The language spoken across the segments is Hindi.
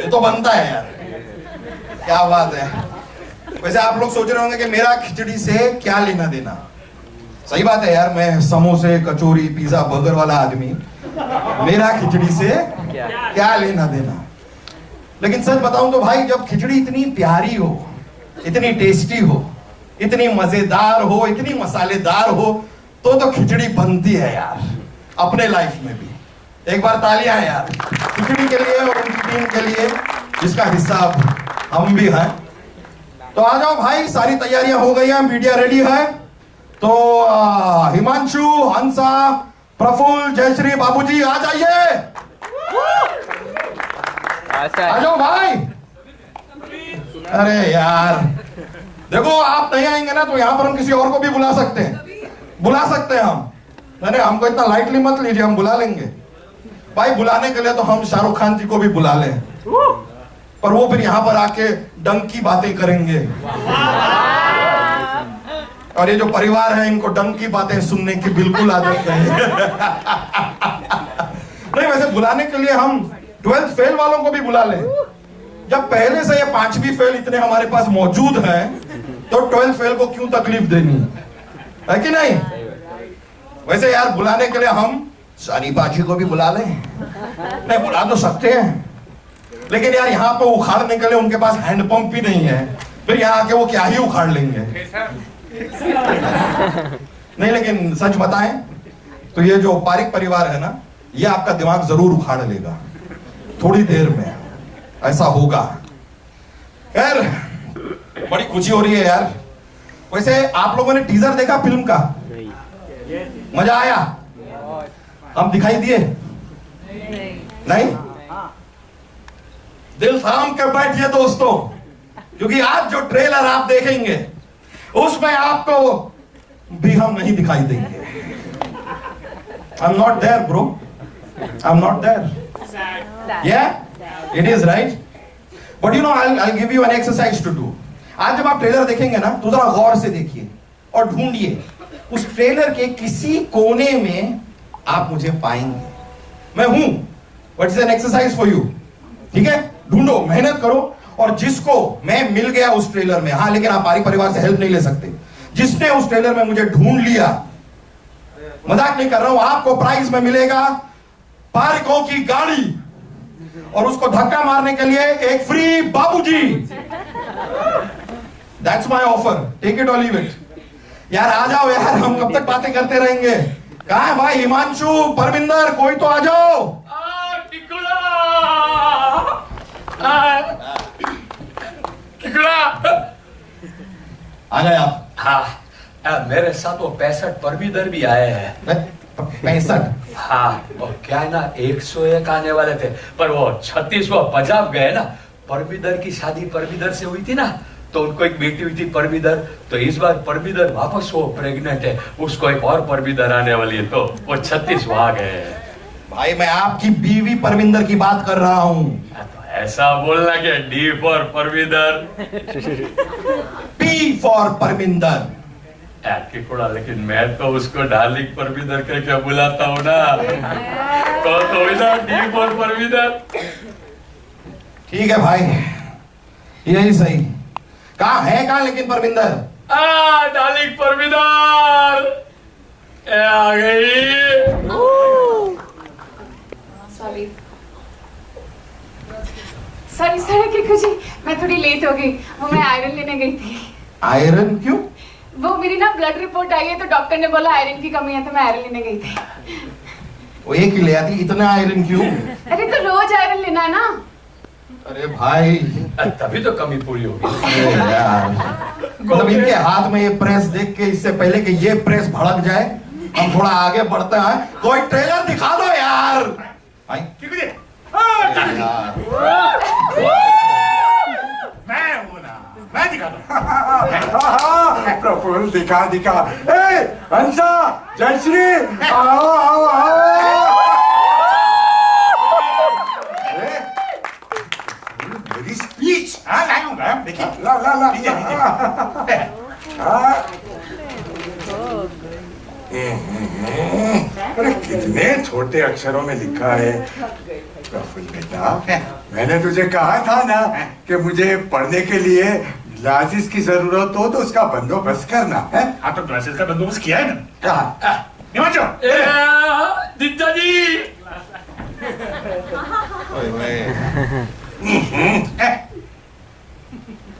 ये तो बनता है यार, क्या बात है। वैसे आप लोग सोच रहे होंगे कि मेरा खिचड़ी से क्या लेना देना। सही बात है यार, मैं समोसे कचौरी पिज्जा बर्गर वाला आदमी, मेरा खिचड़ी से क्या लेना देना। लेकिन सच बताऊं तो भाई, जब खिचड़ी इतनी प्यारी हो, इतनी टेस्टी हो, इतनी मजेदार हो, इतनी मसालेदार हो, तो खिचड़ी बनती है यार अपने लाइफ में भी। एक बार तालियां यार खिचड़ी के लिए और उनकी टीम के लिए, जिसका हिस्सा हम भी हैं। तो आ जाओ भाई, सारी तैयारियां हो गई हैं, मीडिया रेडी है। तो हिमांशु, हंसा, प्रफुल्ल, जयश्री, बाबूजी आ जाइए, आ जाओ भाई। अरे यार देखो, आप नहीं आएंगे ना तो यहाँ पर हम किसी और को भी बुला सकते हैं हम। मैंने हमको इतना लाइटली मत लीजिए, हम बुला लेंगे भाई। बुलाने के लिए तो हम शाहरुख खान जी को भी बुला लें, पर वो फिर यहाँ पर आके डंक की बातें करेंगे। और ये जो परिवार है, इनको डंक की बातें सुनने की बिल्कुल आदत नहीं है। नहीं, वैसे बुलाने के लिए हम 12th फेल वालों को भी बुला लें। जब पहले से ये 5वीं फेल इतने हमारे पास मौजूद हैं, तो 12th फेल को क्यों तकलीफ देनी है कि नहीं। वैसे यार बुलाने के लिए हम सानी बाजी को भी बुला लें। नहीं, बुला तो सकते हैं, लेकिन यार यहाँ पे उखाड़ने के लिए उनके पास हैंडपंप भी नहीं है, फिर यहाँ आके वो क्या ही उखाड़ लेंगे। नहीं, लेकिन सच बताएं तो ये जो पारिक परिवार है ना, ये आपका दिमाग जरूर उखाड़ लेगा, थोड़ी देर में ऐसा होगा। खैर, बड़ी खुशी हो रही है यार। वैसे आप लोगों ने टीजर देखा फिल्म का? मजा आया? हम दिखाई दिए? नहीं? दिल थाम के बैठिए दोस्तों, क्योंकि आज जो ट्रेलर आप देखेंगे उसमें आपको भी हम नहीं दिखाई देंगे। I'm not there, bro. I'm not there. Yeah, it is right. But you know, I'll give you an exercise to do. आज जब आप ट्रेलर देखेंगे ना, तो जरा गौर से देखिए और ढूंढिए उस ट्रेलर के किसी कोने में आप मुझे पाएंगे। मैं हूं। What is an exercise for you? ठीक है, ढूंढो, मेहनत करो, और जिसको मैं मिल गया उस ट्रेलर में, हाँ लेकिन आप पारिक परिवार से हेल्प नहीं ले सकते, जिसने उस ट्रेलर में मुझे ढूंढ लिया, मजाक नहीं कर रहा हूं, आपको प्राइज में मिलेगा पारिकों की गाड़ी, और उसको धक्का मारने के लिए एक फ्री बाबूजी। That's my offer, take it और लीव इट। यार आ जाओ यार, हम कब तक बातें करते रहेंगे। कहाँ है भाई हिमांशु, परमिंदर, कोई तो आ जाओ। आ गए आप? हाँ, मेरे साथ वो 65 परमिदर भी आए हैं। 65? हाँ, और क्या है ना, 101 आने वाले थे, पर वो 36 वो पंजाब गए ना। परमिदर की शादी परमिदर से हुई थी ना, तो उनको एक बेटी हुई थी परमिदर, तो इस बार परमिदर वापस वो प्रेग्नेंट है, उसको एक और परमिदर आने वाली है, तो वो 36 वहां गए। भाई मैं आपकी बीवी परमिंदर की बात कर रहा हूँ। तो ऐसा बोलना कि D for Parminder, P for Parminder. लेकिन मैं तो उसको डार्लिंग परमिदर करके बुलाता हूँ ना, तो डी फॉर परमिदर। ठीक है भाई, यही सही। कहाँ है, कहाँ लेकिन परमिंदर? डार्लिंग परमिदर आ गई। सॉरी किकू जी, मैं थोड़ी लेट हो गई, वो मैं आयरन लेने गई थी। आयरन क्यों? वो मेरी ना ब्लड रिपोर्ट आई है, तो डॉक्टर ने बोला आयरन की कमी है, तो मैं आयरन लेने गई थी। वो एक ही ले आती, इतना आयरन क्यों? अरे तो रोज आयरन लेना है ना। अरे भाई, तभी तो कमी पूरी होगी। अरे यार, मतलब इनके हाथ में ये प्रेस देख के, इससे पहले कि ये प्रेस भड़क जाए, हम थोड़ा आगे बढ़ते हैं। कोई ट्रेलर दिखा दो यार। भाई मैं दिखा दूं। प्रफुल्ल दिखा। ए हंसा, जयश्री, आओ। मेरी स्पीच लाऊंगा, देखिए। अरे कितने छोटे अक्षरों में लिखा है। प्रफुल्ल बेटा, मैंने तुझे कहा था ना कि मुझे पढ़ने के लिए ग्लासेस की जरूरत हो तो उसका बंदोबस्त करना है। हाँ तो ग्लासेस का बंदोबस्त किया है ना। कहा? हिमांशु दीदा जी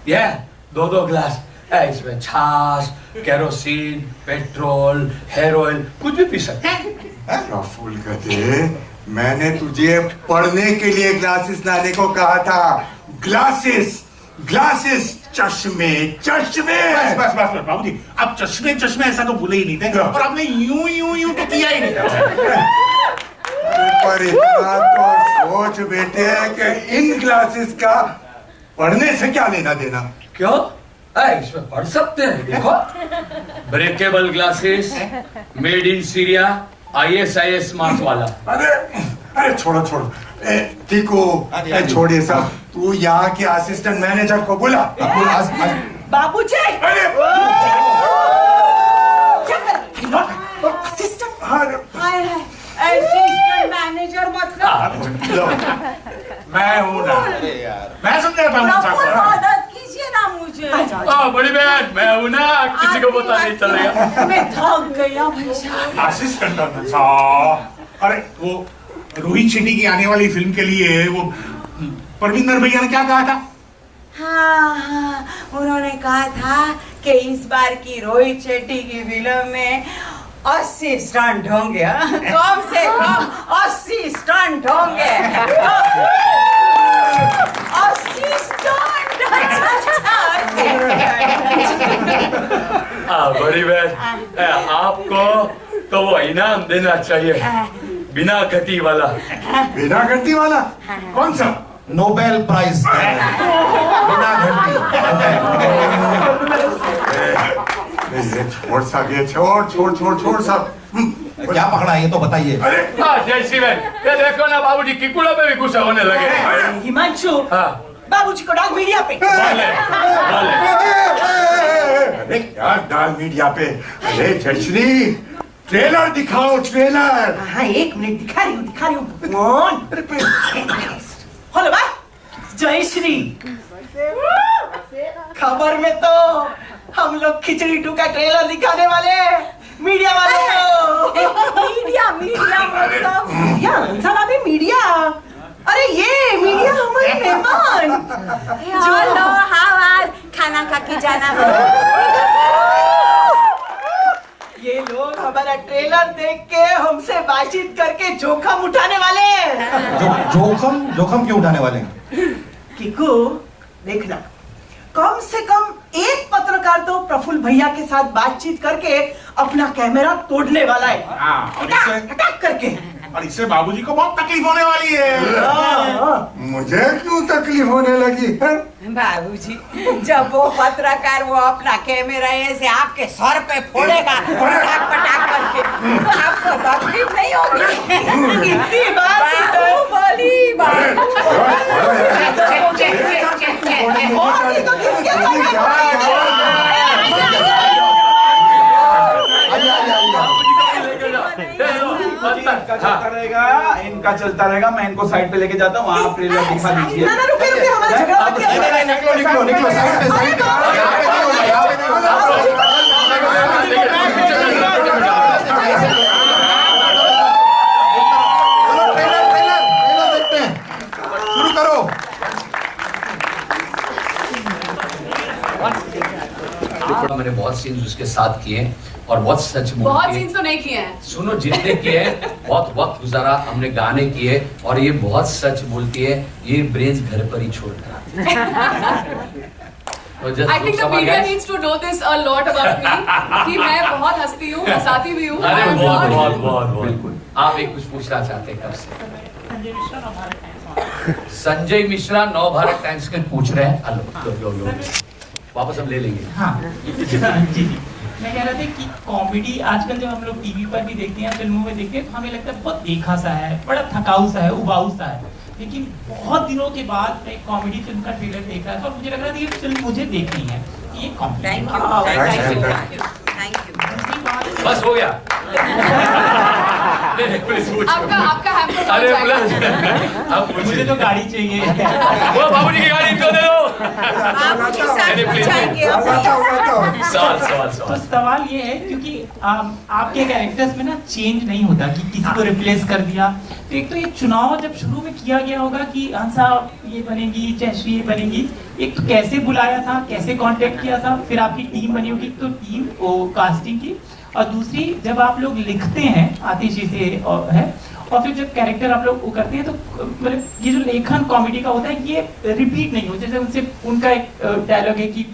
ये दो ग्लास इसमें छाछ, केरोसिन, पेट्रोल, हेयर ऑयल कुछ भी पी सकते हैं। प्रफुल्ल गधे, मैंने तुझे पढ़ने के लिए ग्लासेस लाने को कहा था। ग्लासेस ग्लासेस, चश्मे चश्मे। बस बाबूजी, अब चश्मे चश्मे ऐसा तो भूले ही नहीं थे और आपने यूं तो किया ही नहीं था। पर इतना तो सोच बेटे कि इन ग्लासेस का पढ़ने से क्या लेना देना। क्यों? इसमें पढ़ सकते हैं, देखो breakable glasses, made in Syria, ISIS mark वाला। अरे छोड़ो टीकू, छोड़िए सब। तू यहाँ के असिस्टेंट मैनेजर को बुला। बाबूजी अरे असिस्टेंट अरे, असिस्टेंट मैनेजर मतलब लो, मैं हूं ना, मैं समझा प्रफुल्ल था। मदद कीजिए ना मुझे। बड़ी बहन मैं हूं ना, किसी को पता नहीं चलेगा। मैं थक गया भाई साहब। असिस्टेंट अरे वो रोहित शेट्टी की आने वाली फिल्म के लिए वो परमिंदर भैया ने क्या कहा था? हाँ, उन्होंने कहा था कि इस बार की रोहित शेट्टी की फिल्म में 80 स्टंट होंगे। कम से कम 80 स्टंट होंगे। 80 स्टंट। बड़ी बहन आपको तो वो इनाम देना चाहिए, बिना गति वाला। बिना घंटी वाला कौन सा? नोबेल प्राइज बिना ये छोड़ सागे, छोड़ सब। क्या पकड़ा ये तो बताइए। अरे जय श्री बहन, ये देखो ना बाबूजी किकुला पे भी गुस्सा होने लगे। हिमांशु, हाँ बाबूजी को डाक मीडिया पे। बोले। अरे क्या डाल मीडिया पे? अरे जयश्री, ट्रेलर दिखाओ, ट्रेलर। हाँ, एक मिनट दिखा रही हूँ। कौन? हेलो बा, जयश्री। खबर में तो हम लोग खिचड़ी 2 का ट्रेलर दिखाने वाले मीडिया वाले को। मीडिया मतलब मीडिया। अरे ये मीडिया हमारे मेहमान। चलो हाँ खाना खा के जाना है। ये लोग हमारा ट्रेलर देख के हमसे बातचीत करके जोखम उठाने वाले हैं। जोखम क्यों उठाने वाले हैं? किकू देखना, कम से कम एक पत्रकार तो प्रफुल्ल भैया के साथ बातचीत करके अपना कैमरा तोड़ने वाला है। हाँ, हटाक करके। और इससे बाबूजी को बहुत तकलीफ होने वाली है। मुझे क्यों तकलीफ होने लगी है? बाबूजी, जब वो पत्रकार वो अपना कैमरा ऐसे आपके सर पे फोड़ेगा पटाक करके, तो आपको तकलीफ नहीं होगी। इतनी बात बाहुबली बात। और नहीं तो किसके साथ? इनका चलता रहेगा। मैं इनको साइड पे लेके जाता हूँ, आप ट्रेलर दिखा दीजिए। ना रुके हमारा झगड़ा मत कीजिए। निकलो साइड ट्रेलर देखते हैं, शुरू करो। मैंने बहुत सीन्स उसके साथ किए और बहुत सच बहुत सीन्स तो नहीं किए हैं। सुनो, जितने किए बहुत वक्त गुजारा, हमने गाने किए और ये बहुत सच बोलती है। ये ब्रेन्स घर पर ही छोड़ कर आती है। I think the media needs to know this a lot about me कि मैं बहुत हंसती हूँ, हंसाती भी हूँ। अरे और बहुत बिल्कुल। आप एक कुछ पूछना चाहते हैं? कब से? संजय मिश्रा नव भारत टाइम्स के पूछ रहे हैं। लो वापस हम ले लेंगे। हाँ जी। मैं कह रहा था कि कॉमेडी आजकल जब हम लोग टीवी पर भी देखते हैं, फिल्मों में देखते हैं, तो हमें लगता है बहुत देखा सा है, बड़ा थकाऊ सा है, उबाऊ सा है। लेकिन बहुत दिनों के बाद मैं कॉमेडी फिल्म का ट्रेलर देख रहा था और मुझे लग रहा था ये फिल्म मुझे देखनी है। ये कॉमेडी। Thank you. बस हो गया। प्लीज पूछो। आपका हैम्पर अरे पहुंच प्लीज जाएगा। अब मुझे मुझे तो गाड़ी चाहिए। वो बाबूजी की गाड़ी इनको दे दो। बाबूजी साथ नहीं, please, जाएंगे सवाल तो सवाल ये है क्योंकि आपके कैरेक्टर्स में ना चेंज नहीं होता कि किसी को रिप्लेस कर दिया। तो एक तो ये चुनाव जब शुरू में किया गया होगा कि हंसा ये बनेगी, जयश्री ये बनेगी, एक तो कैसे बुलाया था, कैसे कांटेक्ट किया था, फिर आपकी टीम बनी होगी तो टीम वो कास्टिंग की, और दूसरी जब आप लोग लिखते हैं आतिशी से है, और फिर जब कैरेक्टर आप लोग वो करते हैं तो मतलब ये जो लेखन कॉमेडी का होता है ये रिपीट नहीं हो। जैसे उनसे उनका एक डायलॉग है कि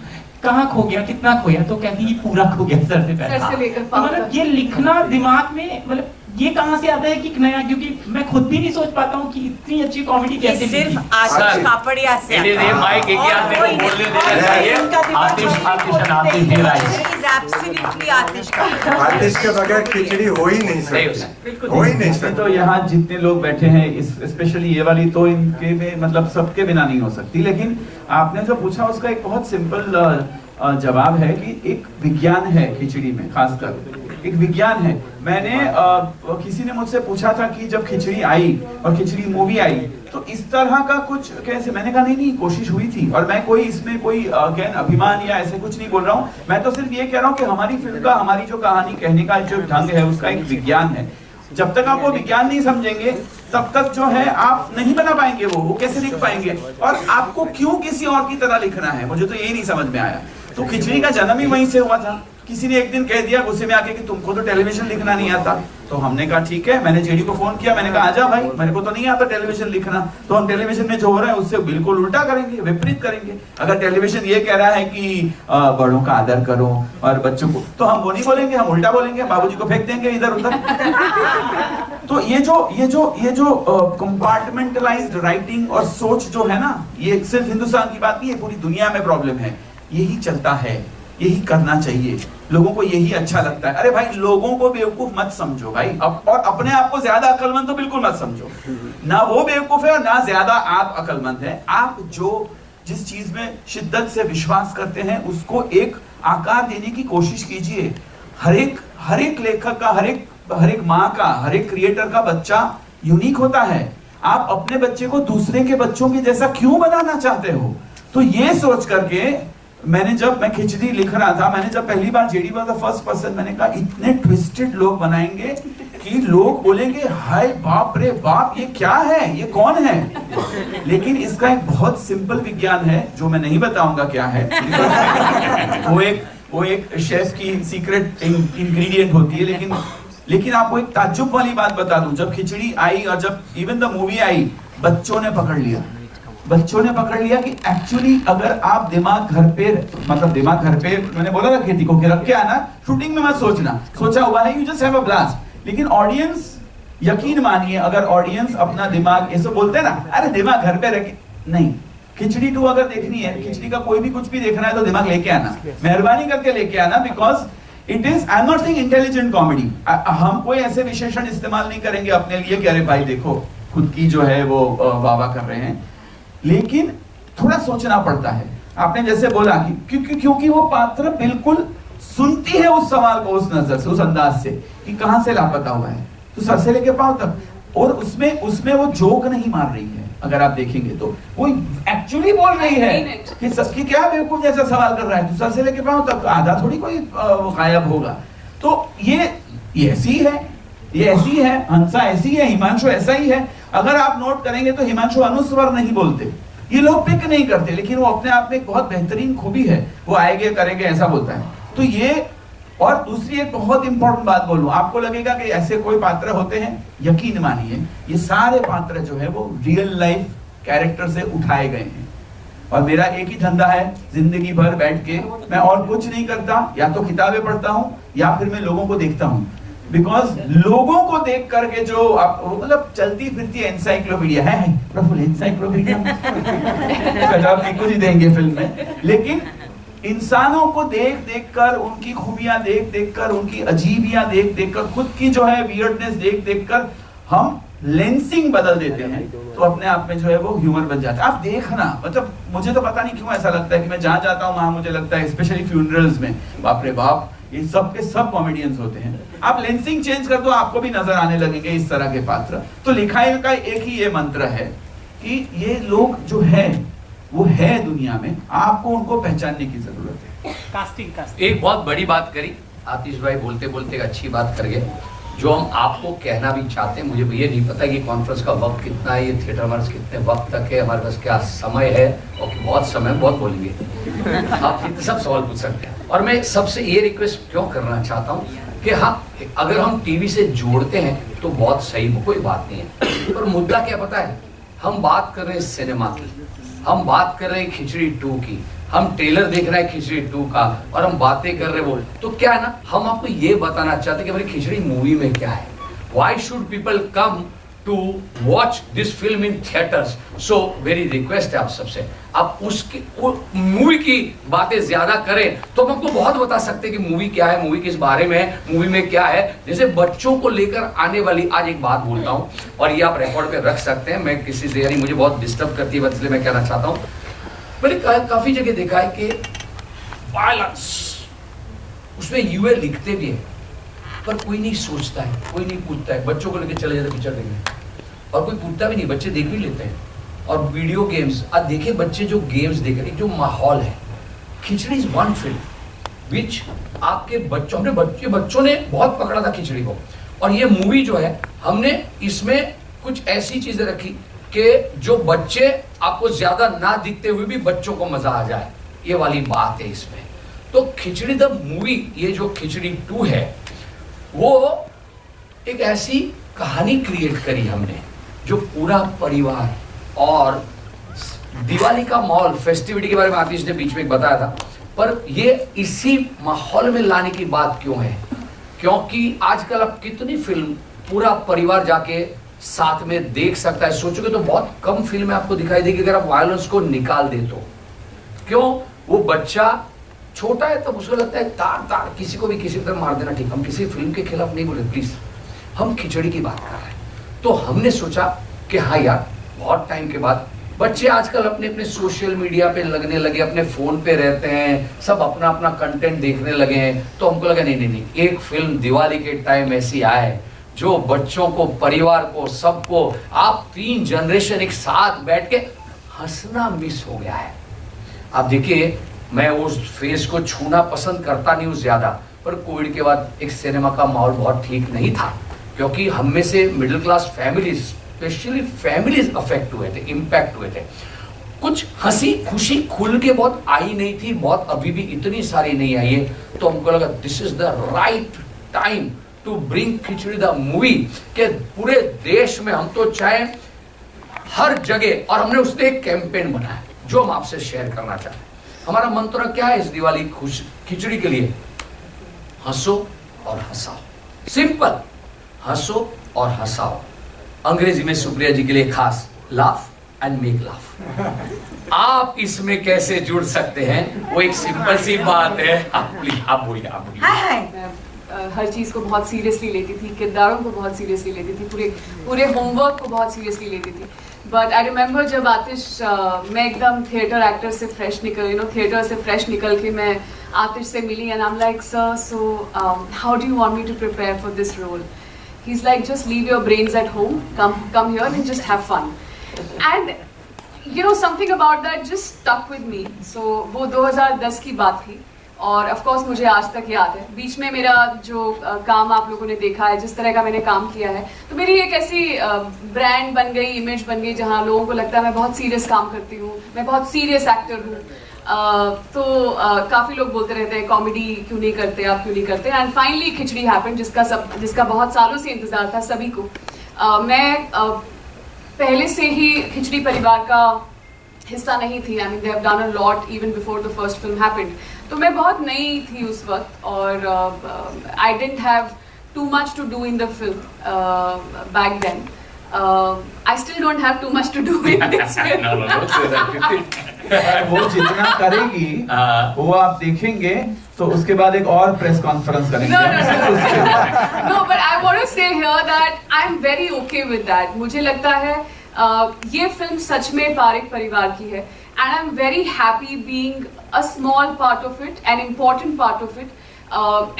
कहाँ खो गया, कितना खोया, तो कहती है पूरा खो गया सर से पहले। सर से लेकर तो पाँव मतलब तक। ये लिखना दिमाग में मतलब ये कहाँ से आता है कि नया, क्योंकि मैं खुद भी नहीं सोच पाता हूँ कि इतनी अच्छी कॉमेडी कैसे सिर्फ लिखी। आतिश कापड़िया से इन्हें दे माइक एक ही आदमी को बोलने देना चाहिए। एब्सोल्युटली आतिश का आतिश के बगैर खिचड़ी हो ही नहीं नहीं हो सकती, हो ही नहीं इसमें सकती। तो यहाँ जितने लोग बैठे हैं स्पेशली ये वाली तो इनके में मतलब सबके बिना नहीं हो सकती। लेकिन आपने जो पूछा उसका एक बहुत सिंपल जवाब है कि एक विज्ञान है खिचड़ी में, खासकर एक विज्ञान है। मैंने किसी ने मुझसे पूछा था कि जब खिचड़ी आई और खिचड़ी मूवी आई तो इस तरह का कुछ कैसे, मैंने कहा नहीं कोशिश हुई थी, और मैं कोई इसमें कोई अभिमान या ऐसे कुछ नहीं बोल रहा हूँ। मैं तो सिर्फ ये कह रहा हूँ कि हमारी फिल्म का, हमारी जो कहानी कहने का जो ढंग है उसका एक विज्ञान है। जब तक आप वो विज्ञान नहीं समझेंगे तब तक जो है आप नहीं बना पाएंगे, वो कैसे लिख पाएंगे, और आपको क्यों किसी और की तरह लिखना है, मुझे तो यही नहीं समझ में आया। तो खिचड़ी का जन्म ही वहीं से हुआ था। किसी ने एक दिन कह दिया गुस्से में आके कि तुमको तो टेलीविजन लिखना नहीं आता। तो हमने कहा ठीक है, मैंने जेडी को फोन किया, मैंने कहा आजा भाई, मेरे को तो नहीं आता टेलीविजन लिखना, तो हम टेलीविजन में जो हो रहा है उससे बिल्कुल उल्टा करेंगे, विपरीत करेंगे। अगर टेलीविजन ये कह रहा है कि बड़ों का आदर करो और बच्चों को, तो हम वो नहीं बोलेंगे, हम उल्टा बोलेंगे, बाबूजी को फेंक देंगे इधर उधर। तो ये जो कंपार्टमेंटलाइज्ड राइटिंग और सोच जो है ना, ये सिर्फ हिंदुस्तान की बात नहीं है, पूरी दुनिया में प्रॉब्लम है। यही चलता है, यही करना चाहिए, लोगों को यही अच्छा लगता है। अरे भाई लोगों को बेवकूफ मत समझो भाई, और अपने आप को ज्यादा अक्लमंद तो बिल्कुल मत समझो। ना वो बेवकूफ है और ना ज्यादा आप अक्लमंद है। आप जो जिस चीज में शिद्दत से विश्वास करते हैं उसको एक आकार देने की कोशिश कीजिए। हर एक लेखक का, हर एक माँ का, हर एक क्रिएटर का बच्चा यूनिक होता है। आप अपने बच्चे को दूसरे के बच्चों के जैसा क्यों बनाना चाहते हो? तो ये सोच करके जब मैं खिचड़ी लिख रहा था, मैंने जब पहली बार JD was the first person, मैंने कहा इतने ट्विस्टेड लोग बनाएंगे कि लोग बोलेंगे हाय बाप रे बाप, ये क्या है, ये कौन है। लेकिन इसका एक बहुत सिंपल विज्ञान है जो मैं नहीं बताऊंगा क्या है। वो एक शेफ की सीक्रेट इंग्रेडिएंट होती है। लेकिन आपको एक ताज्जुब वाली बात बता दूं, जब खिचड़ी आई और जब इवन द मूवी आई, बच्चों ने पकड़ लिया कि एक्चुअली अगर आप दिमाग घर पे, मैंने बोला ना खेती को रख के आना, शूटिंग में मत सोचा हुआ है, you just have a blast. लेकिन ऑडियंस, यकीन मानिए, अगर ऑडियंस अपना दिमाग, ऐसे बोलते हैं ना, अरे दिमाग घर पे रखे, नहीं, खिचड़ी 2 अगर देखनी है, खिचड़ी का कोई भी कुछ भी देखना है तो दिमाग लेके आना, मेहरबानी करके लेके आना, because it is, I am not saying intelligent comedy. हम कोई ऐसे विशेषण इस्तेमाल नहीं करेंगे अपने लिए कि अरे भाई देखो खुद की जो है वो वाह कर रहे हैं, लेकिन थोड़ा सोचना पड़ता है। आपने जैसे बोला कि क्योंकि वो पात्र बिल्कुल सुनती है उस सवाल को उस नजर से, उस अंदाज से कि कहां से लापता हुआ है, तो सर से लेके पांव तक, और उसमें वो जोक नहीं मार रही है। अगर आप देखेंगे तो वो एक्चुअली बोल रही है कि सच की क्या बेवकूफ जैसा सवाल कर रहा है, तो सर से लेके पांव तक आधा थोड़ी कोई गायब होगा। तो ये ऐसी है, हंसा ऐसी है, हिमांशु ऐसा ही है। अगर आप नोट करेंगे तो हिमांशु अनुस्वर नहीं बोलते, ये लोग पिक नहीं करते, लेकिन वो अपने आप में एक बहुत बेहतरीन खूबी है, वो आएंगे करेंगे ऐसा बोलता है। तो ये, और दूसरी एक बहुत इंपॉर्टेंट बात बोलूं, आपको लगेगा कि ऐसे कोई पात्र होते हैं, यकीन मानिए ये सारे पात्र जो है वो रियल लाइफ कैरेक्टर से उठाए गए हैं। और मेरा एक ही धंधा है, जिंदगी भर बैठ के मैं और कुछ नहीं करता, या तो किताबें पढ़ता हूं या फिर मैं लोगों को देखता हूं। बिकॉज लोगों को देख करके जो मतलब चलती फिरती एनसाइक्लोपीडिया है, प्रफुल्ल एनसाइक्लोपीडिया कुछ ही देंगे फिल्म में, लेकिन इंसानों को देख कर, उनकी खूबियां देख कर, उनकी अजीबियां देख कर, खुद की जो है वियर्डनेस देख कर हम लेंसिंग बदल देते हैं, तो अपने आप में जो है वो ह्यूमर बन जाता है। आप देखना, मतलब मुझे तो पता नहीं क्यों ऐसा लगता है कि मैं जहां जाता हूं वहां मुझे लगता है, स्पेशली फ्यूनरल्स में, बाप रे बाप ये सब के सब कॉमेडियंस होते हैं। आप लेंसिंग चेंज कर दो, आपको भी नजर आने लगेंगे इस तरह के पात्र। तो लिखाई का एक ही ये मंत्र है कि ये लोग जो है वो है दुनिया में, आपको उनको पहचानने की जरूरत है। कास्टिंग एक बहुत बड़ी बात करी आतिश भाई, बोलते बोलते एक अच्छी बात कर गए जो हम आपको कहना भी चाहते हैं। मुझे ये नहीं पता कि कॉन्फ्रेंस का वक्त कितना है, ये थिएटर हमारे कितने वक्त तक है, हमारे पास क्या समय है, और बहुत समय बहुत बोलेंगे आप इतने सब सवाल पूछ सकते हैं। और मैं सबसे ये रिक्वेस्ट क्यों करना चाहता हूँ कि हाँ, अगर हम टीवी से जोड़ते हैं तो बहुत सही, कोई बात नहीं है। पर मुद्दा क्या पता है, हम बात कर रहे हैं सिनेमा की, हम बात कर रहे हैं खिचड़ी 2 की, हम ट्रेलर देख रहे हैं खिचड़ी 2 का, और हम बातें कर रहे हैं वो। तो क्या है ना, हम आपको ये बताना चाहते हैं कि भाई खिचड़ी मूवी में क्या है, why should people come to watch this film in theatres. So very request है आप सबसे, आप उसकी मूवी की बातें ज्यादा करें तो हम आपको बहुत बता सकते हैं कि मूवी क्या है, मूवी किस बारे में है, मूवी में क्या है। जैसे बच्चों को लेकर आने वाली, आज एक बात बोलता हूँ और ये आप रिकॉर्ड पे रख सकते हैं, मैं किसी से, यानी मुझे बहुत डिस्टर्ब करती है, इसलिए मैं कहना चाहता हूँ। मैंने काफी जगह देखा है कि वायलेंस, उसमें यूए लिखते भी है पर कोई नहीं सोचता है, कोई नहीं पूछता है। बच्चों को लेकर चले जाते पिक्चर देखने और कोई पूछता भी नहीं, बच्चे देख भी लेते हैं। और वीडियो गेम्स, आज देखिए बच्चे जो गेम्स देख रहे हैं, जो माहौल है, खिचड़ी इज वन फिल्म विच आपके बच्चों, हमने बच्चों ने बहुत पकड़ा था खिचड़ी को। और ये मूवी जो है, हमने इसमें कुछ ऐसी चीजें रखी कि जो बच्चे आपको ज्यादा ना दिखते हुए भी बच्चों को मजा आ जाए, ये वाली बात है इसमें। तो खिचड़ी द मूवी, ये जो खिचड़ी 2 है, वो एक ऐसी कहानी क्रिएट करी हमने जो पूरा परिवार, और दिवाली का माहौल, फेस्टिविटी के बारे में आतिश ने बीच में बताया था, पर ये इसी माहौल में लाने की बात क्यों है, क्योंकि आजकल अब कितनी फिल्म पूरा परिवार जाके साथ में देख सकता है। सोचोगे तो बहुत कम फिल्में आपको दिखाई देगी अगर आप वायलेंस को निकाल दे तो। क्यों, वो बच्चा छोटा है तब उसको लगता है तार किसी को भी किसी तरह मार देना ठीक। हम किसी फिल्म के खिलाफ नहीं बोले, प्लीज, हम खिचड़ी की बात कर रहे हैं। तो हमने सोचा कि हाँ यार, बहुत टाइम के बाद बच्चे आजकल अपने अपने सोशल मीडिया पे लगने लगे, अपने फोन पे रहते हैं, सब अपना अपना कंटेंट देखने लगे हैं। तो हमको लगा नहीं, एक फिल्म दिवाली के टाइम ऐसी आए जो बच्चों को, परिवार को, सबको, आप 3 जनरेशन एक साथ बैठ के हंसना मिस हो गया है। आप देखिए, मैं उस फेस को छूना पसंद करता नहीं हूँ ज्यादा, पर कोविड के बाद एक सिनेमा का माहौल बहुत ठीक नहीं था, क्योंकि हम में से middle class families, specially families affect हुए थे, इम्पैक्ट हुए थे। कुछ हंसी खुशी खुल के बहुत आई नहीं थी, बहुत अभी भी इतनी सारी नहीं आई है। तो हमको लगा this is the right time to bring Khichdi the movie, के पूरे देश में हम तो चाहे हर जगह, और हमने उसने एक कैंपेन बनाया जो हम आपसे शेयर करना चाहते हैं। हमारा मंत्र क्या है इस दिवाली खिचड़ी के लिए? हंसो और हंसाओ, सिंपल, हंसो और हंसाओ। अंग्रेजी में सुप्रिया जी के लिए खास, लाफ एंड मेक लाफ। आप इसमें कैसे जुड़ सकते हैं, वो एक सिंपल सी बात है। आप बोलिए। मैं हर चीज़ को बहुत सीरियसली लेती थी, किरदारों को बहुत सीरियसली लेती थी, पूरे होमवर्क को बहुत सीरियसली लेती थी। बट आई रिमेंबर जब आतिश, मैं एकदम थिएटर एक्टर से फ्रेश थिएटर से फ्रेश निकल के मैं आतिश से मिली, and I am like, sir, so how do you want me to prepare for this role? He is like, just leave your brains at home, come here and just have fun. And something about that just stuck with me. So वो 2010 की बात थी, और ऑफ कोर्स मुझे आज तक याद है। बीच में मेरा जो काम आप लोगों ने देखा है, जिस तरह का मैंने काम किया है, तो मेरी एक ऐसी ब्रांड बन गई, इमेज बन गई, जहाँ लोगों को लगता है मैं बहुत सीरियस काम करती हूँ, मैं बहुत सीरियस एक्टर हूँ। तो काफ़ी लोग बोलते रहते हैं कॉमेडी क्यों नहीं करते, आप क्यों नहीं करते। एंड फाइनली खिचड़ी हैपन, जिसका बहुत सालों से इंतजार था सभी को। मैं पहले से ही खिचड़ी परिवार का हिस्सा नहीं थी। I mean they have done a lot even before the first film happened. तो मैं बहुत नई थी उस वक्त, और I didn't have too much to do in the film back then. I still don't have too much to do in this film. No, don't say that. वो जितना करेगी वो आप देखेंगे, तो उसके बाद एक और प्रेस कॉन्फ्रेंस करेंगे। No, but I want to say here that I'm very okay with that. मुझे लगता है ये फिल्म सच में पारिक परिवार की है, and I'm very happy being a small part of it, an important part of it.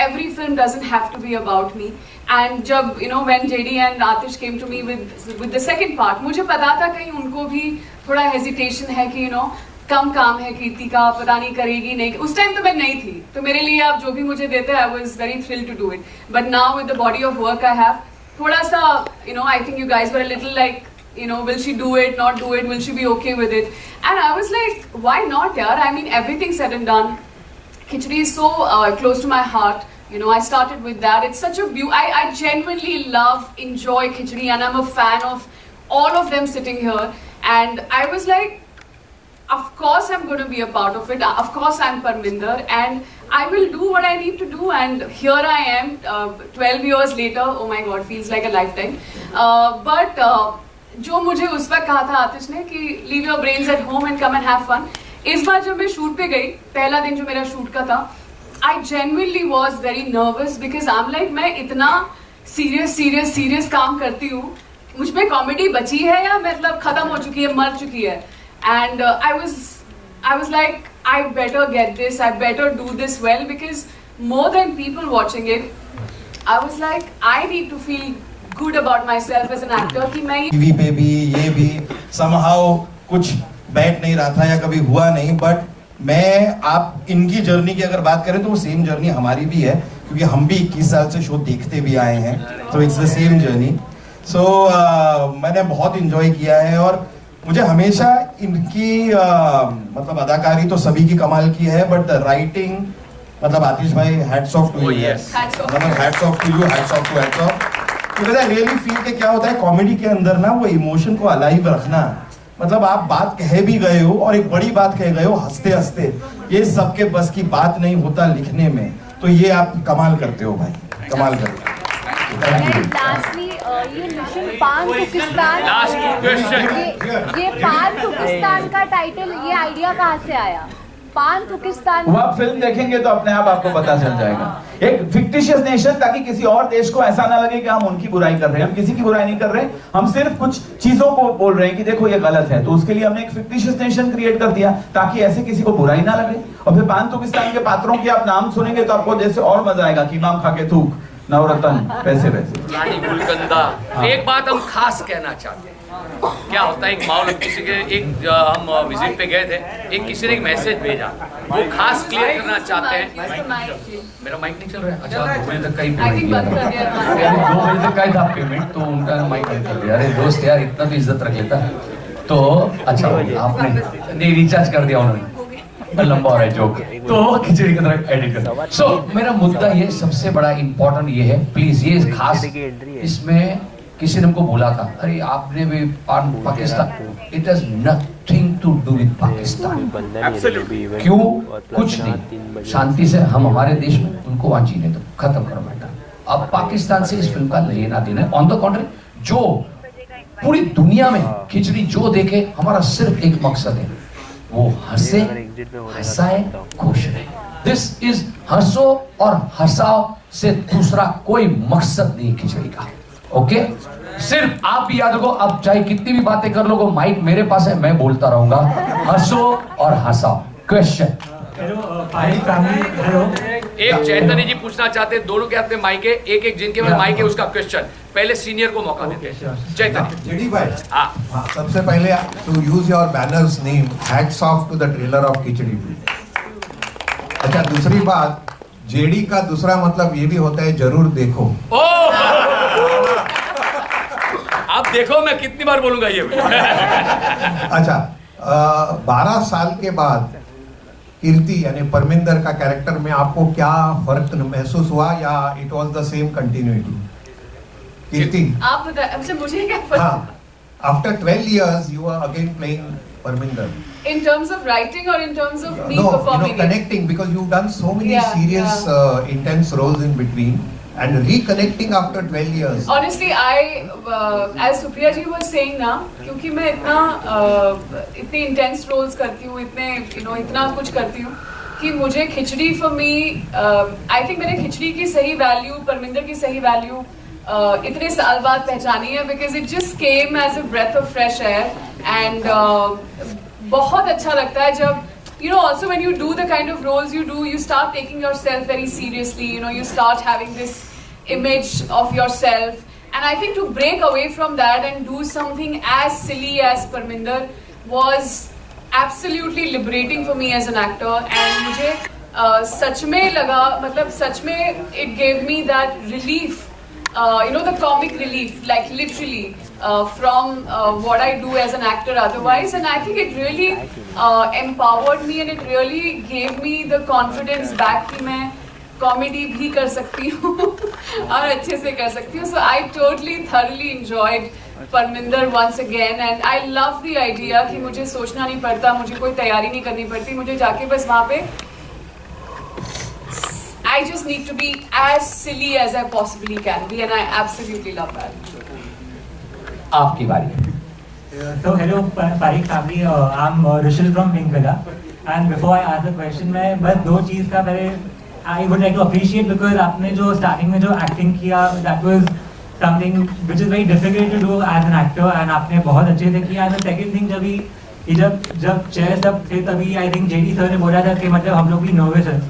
every film doesn't have to be about me. And जब when JD and Atish came to me with the second part, मुझे पता था कहीं उनको भी थोड़ा hesitation है कि कम काम है कीर्ति का, पता नहीं करेगी नहीं. उस टाइम तो मैं नहीं थी, तो मेरे लिए आप जो भी मुझे देते हैं, I was very thrilled to do it. But now with the body of work I have, थोड़ा सा I think you guys were a little like, will she do it, not do it, will she be okay with it? And I was like, why not, yaar? I mean, everything said and done. Khichdi is so close to my heart. I started with that. It's such a I genuinely enjoy Khichdi, and I'm a fan of all of them sitting here. And I was like, of course I'm going to be a part of it. Of course I'm Parminder, and I will do what I need to do. And here I am, 12 years later. Oh my God, feels like a lifetime. But जो मुझे उस वक्त कहा था आतिश ने कि leave your brains at home and come and have fun. इस बार जब मैं शूट पे गई, पहला दिन जो मेरा शूट का था, I genuinely was very nervous because I'm like, मैं इतना serious काम करती हूँ, मुझ में कॉमेडी बची है या मतलब खत्म हो चुकी है, मर चुकी है. And I was like, I better get this, I better do this well, because more than people watching it, I was like, I need to feel good about myself as an actor कि मैं टीवी पे भी ये भी somehow कुछ बैठ नहीं रहा था या कभी हुआ नहीं. बट मैं आप इनकी जर्नी की अगर बात करें तो वो सेम जर्नी हमारी भी है, क्योंकि हम भी 21 साल से शो देखते भी आए हैं, तो इट्स द सेम जर्नी. सो मैंने बहुत इंजॉय किया है, और मुझे हमेशा इनकी मतलब अदाकारी तो सभी की कमाल की है, बट द राइटिंग, मतलब आतिश भाई, हैट्स ऑफ टू यू, मतलब hats off to you, hats off to because I really feel कि क्या होता है कॉमेडी के अंदर ना, वो इमोशन को अलाइव रखना. मतलब आप बात कह भी गए हो और एक बड़ी बात कह गए हो हंसते हंसते, ये सबके बस की बात नहीं होता लिखने में. तो ये आप कमाल करते हो भाई, कमाल करते हो. Lastly, ये मिशन पान तुर्किस्तान, ये पान तुर्किस्तान का टाइटल, ये आइडिया कहाँ से आया? पान तुर्किस्तान, वो आप फिल्म देखेंगे तो अपने आप आपको पता चल जाएगा. एक फिक्टिशियस नेशन, ताकि किसी और देश को ऐसा ना लगे कि हम उनकी बुराई कर रहे हैं. हम किसी की बुराई नहीं कर रहे, हम सिर्फ कुछ चीजों को बोल रहे हैं कि देखो ये गलत है. तो उसके लिए हमने एक फिक्टिशियस नेशन क्रिएट कर दिया ताकि ऐसे किसी को बुराई ना लगे. और फिर पान तुर्किस्तान के पात्रों की आप नाम सुनेंगे तो आपको जैसे और मजा आएगा कि इमाम खा के थूक, नवरत्न, वैसे रानी गुलकंदा. एक बात हम खास कहना चाहते हैं, क्या होता है, एक माहौल किसी के हम विजिट पे गए थे, किसी ने एक मैसेज भेजा, वो खास क्लियर करना चाहते हैं. मेरा माइक नहीं चल रहा है. अच्छा, 2 बजे तक का ही पेमेंट, 2 बजे तक का ही था पेमेंट, तो उनका माइक बंद कर दिया. अरे दोस्त यार, इतना तो इज्जत रख लेता. तो अच्छा, आपने नहीं रिचार्ज कर दिया उन्होंने, लंबा हो रहा है जोक, तो खिचड़ी की तरह एडिट कर. सो मेरा मुद्दा ये सबसे बड़ा इंपॉर्टेंट ये है, प्लीज ये खास, इसमें किसी ने हमको बोला था, अरे आपने भी Pakistan, it has nothing to do with Pakistan. क्यों? कुछ नहीं, शांति से हम हमारे देश में, उनको वहां जीने दो, खत्म करो मैटर. अब पाकिस्तान से इस फिल्म का लेना देना है. ऑन द कॉन्ट्री, जो पूरी दुनिया में खिचड़ी जो देखे, हमारा सिर्फ एक मकसद है, वो हंसे, हंसाए, खुश रहे. दिस इज हंसो और हंसाओ से दूसरा कोई मकसद नहीं खिचड़ी का. ओके, सिर्फ आप भी याद रखो, अब चाहे कितनी भी बातें कर लो, माइक मेरे पास है, मैं बोलता रहूंगा. हंसो और हंसाओ. क्वेश्चन. एक चैतन्य जी पूछना चाहते हैं, दोनों के हाथ में माइक है, एक जिनके पास माइक है उसका क्वेश्चन. पहले सीनियर को मौका देते हैं. चैतन्य. जेडी भाई, सबसे पहले to use your banner's name, hats off to the trailer of Khichdi. अच्छा, दूसरी बात, जेडी का दूसरा मतलब ये भी होता है जरूर देखो. आप देखो, मैं कितनी बार बोलूंगा ये. अच्छा, 12 साल के बाद कीर्ति यानी परमिंदर का कैरेक्टर में आपको क्या फर्क महसूस हुआ, या it was the same continuity? Kirti, आप बताइए, मुझे क्या फर्क? हाँ, after 12 years you are again playing Parminder. In terms of writing or in terms of me No, performing connecting, because you've done so many Yeah, serious intense roles in between, and reconnecting after 12 years. Honestly, as Supriya ji was saying ना, क्योंकि मैं इतनी intense roles करती हूँ, इतना कुछ करती हूँ कि मुझे खिचड़ी for me, I think मैंने खिचड़ी की सही value, परमिंदर की सही value इतने साल बाद पहचानी है, because it just came as a breath of fresh air. And बहुत अच्छा लगता है जब you know, also when you do the kind of roles you do, you start taking yourself very seriously. You know, you start having this image of yourself, and I think to break away from that and do something as silly as Parminder was absolutely liberating for me as an actor. And मुझे सच में लगा, मतलब सच में it gave me that relief, you know, the comic relief, like literally from what I do as an actor otherwise. And I think it really empowered me, and it really gave me the confidence back कि मैं कॉमेडी भी कर सकती हूँ और अच्छे से कर सकती हूँ. So I totally thoroughly enjoyed Parminder once again, and I love the idea कि मुझे सोचना नहीं पड़ता, मुझे कोई तैयारी नहीं करनी पड़ती, मुझे जाके बस वहाँ पे I just need to be as silly as I possibly can be, and I absolutely love that. आपकी बारी. So hello Parikh family, I'm Rishil from Pinkvilla, and before I ask the question, मैं बस दो चीज़ का पहले I would like to appreciate, because आपने जो starting में जो acting किया, that was something which is very difficult to do as an actor, and आपने बहुत अच्छे से किया. And the second thing, जब चेयर सब थे तभी I think JD sir ने बोला था कि मतलब हम लोग भी nervous हैं.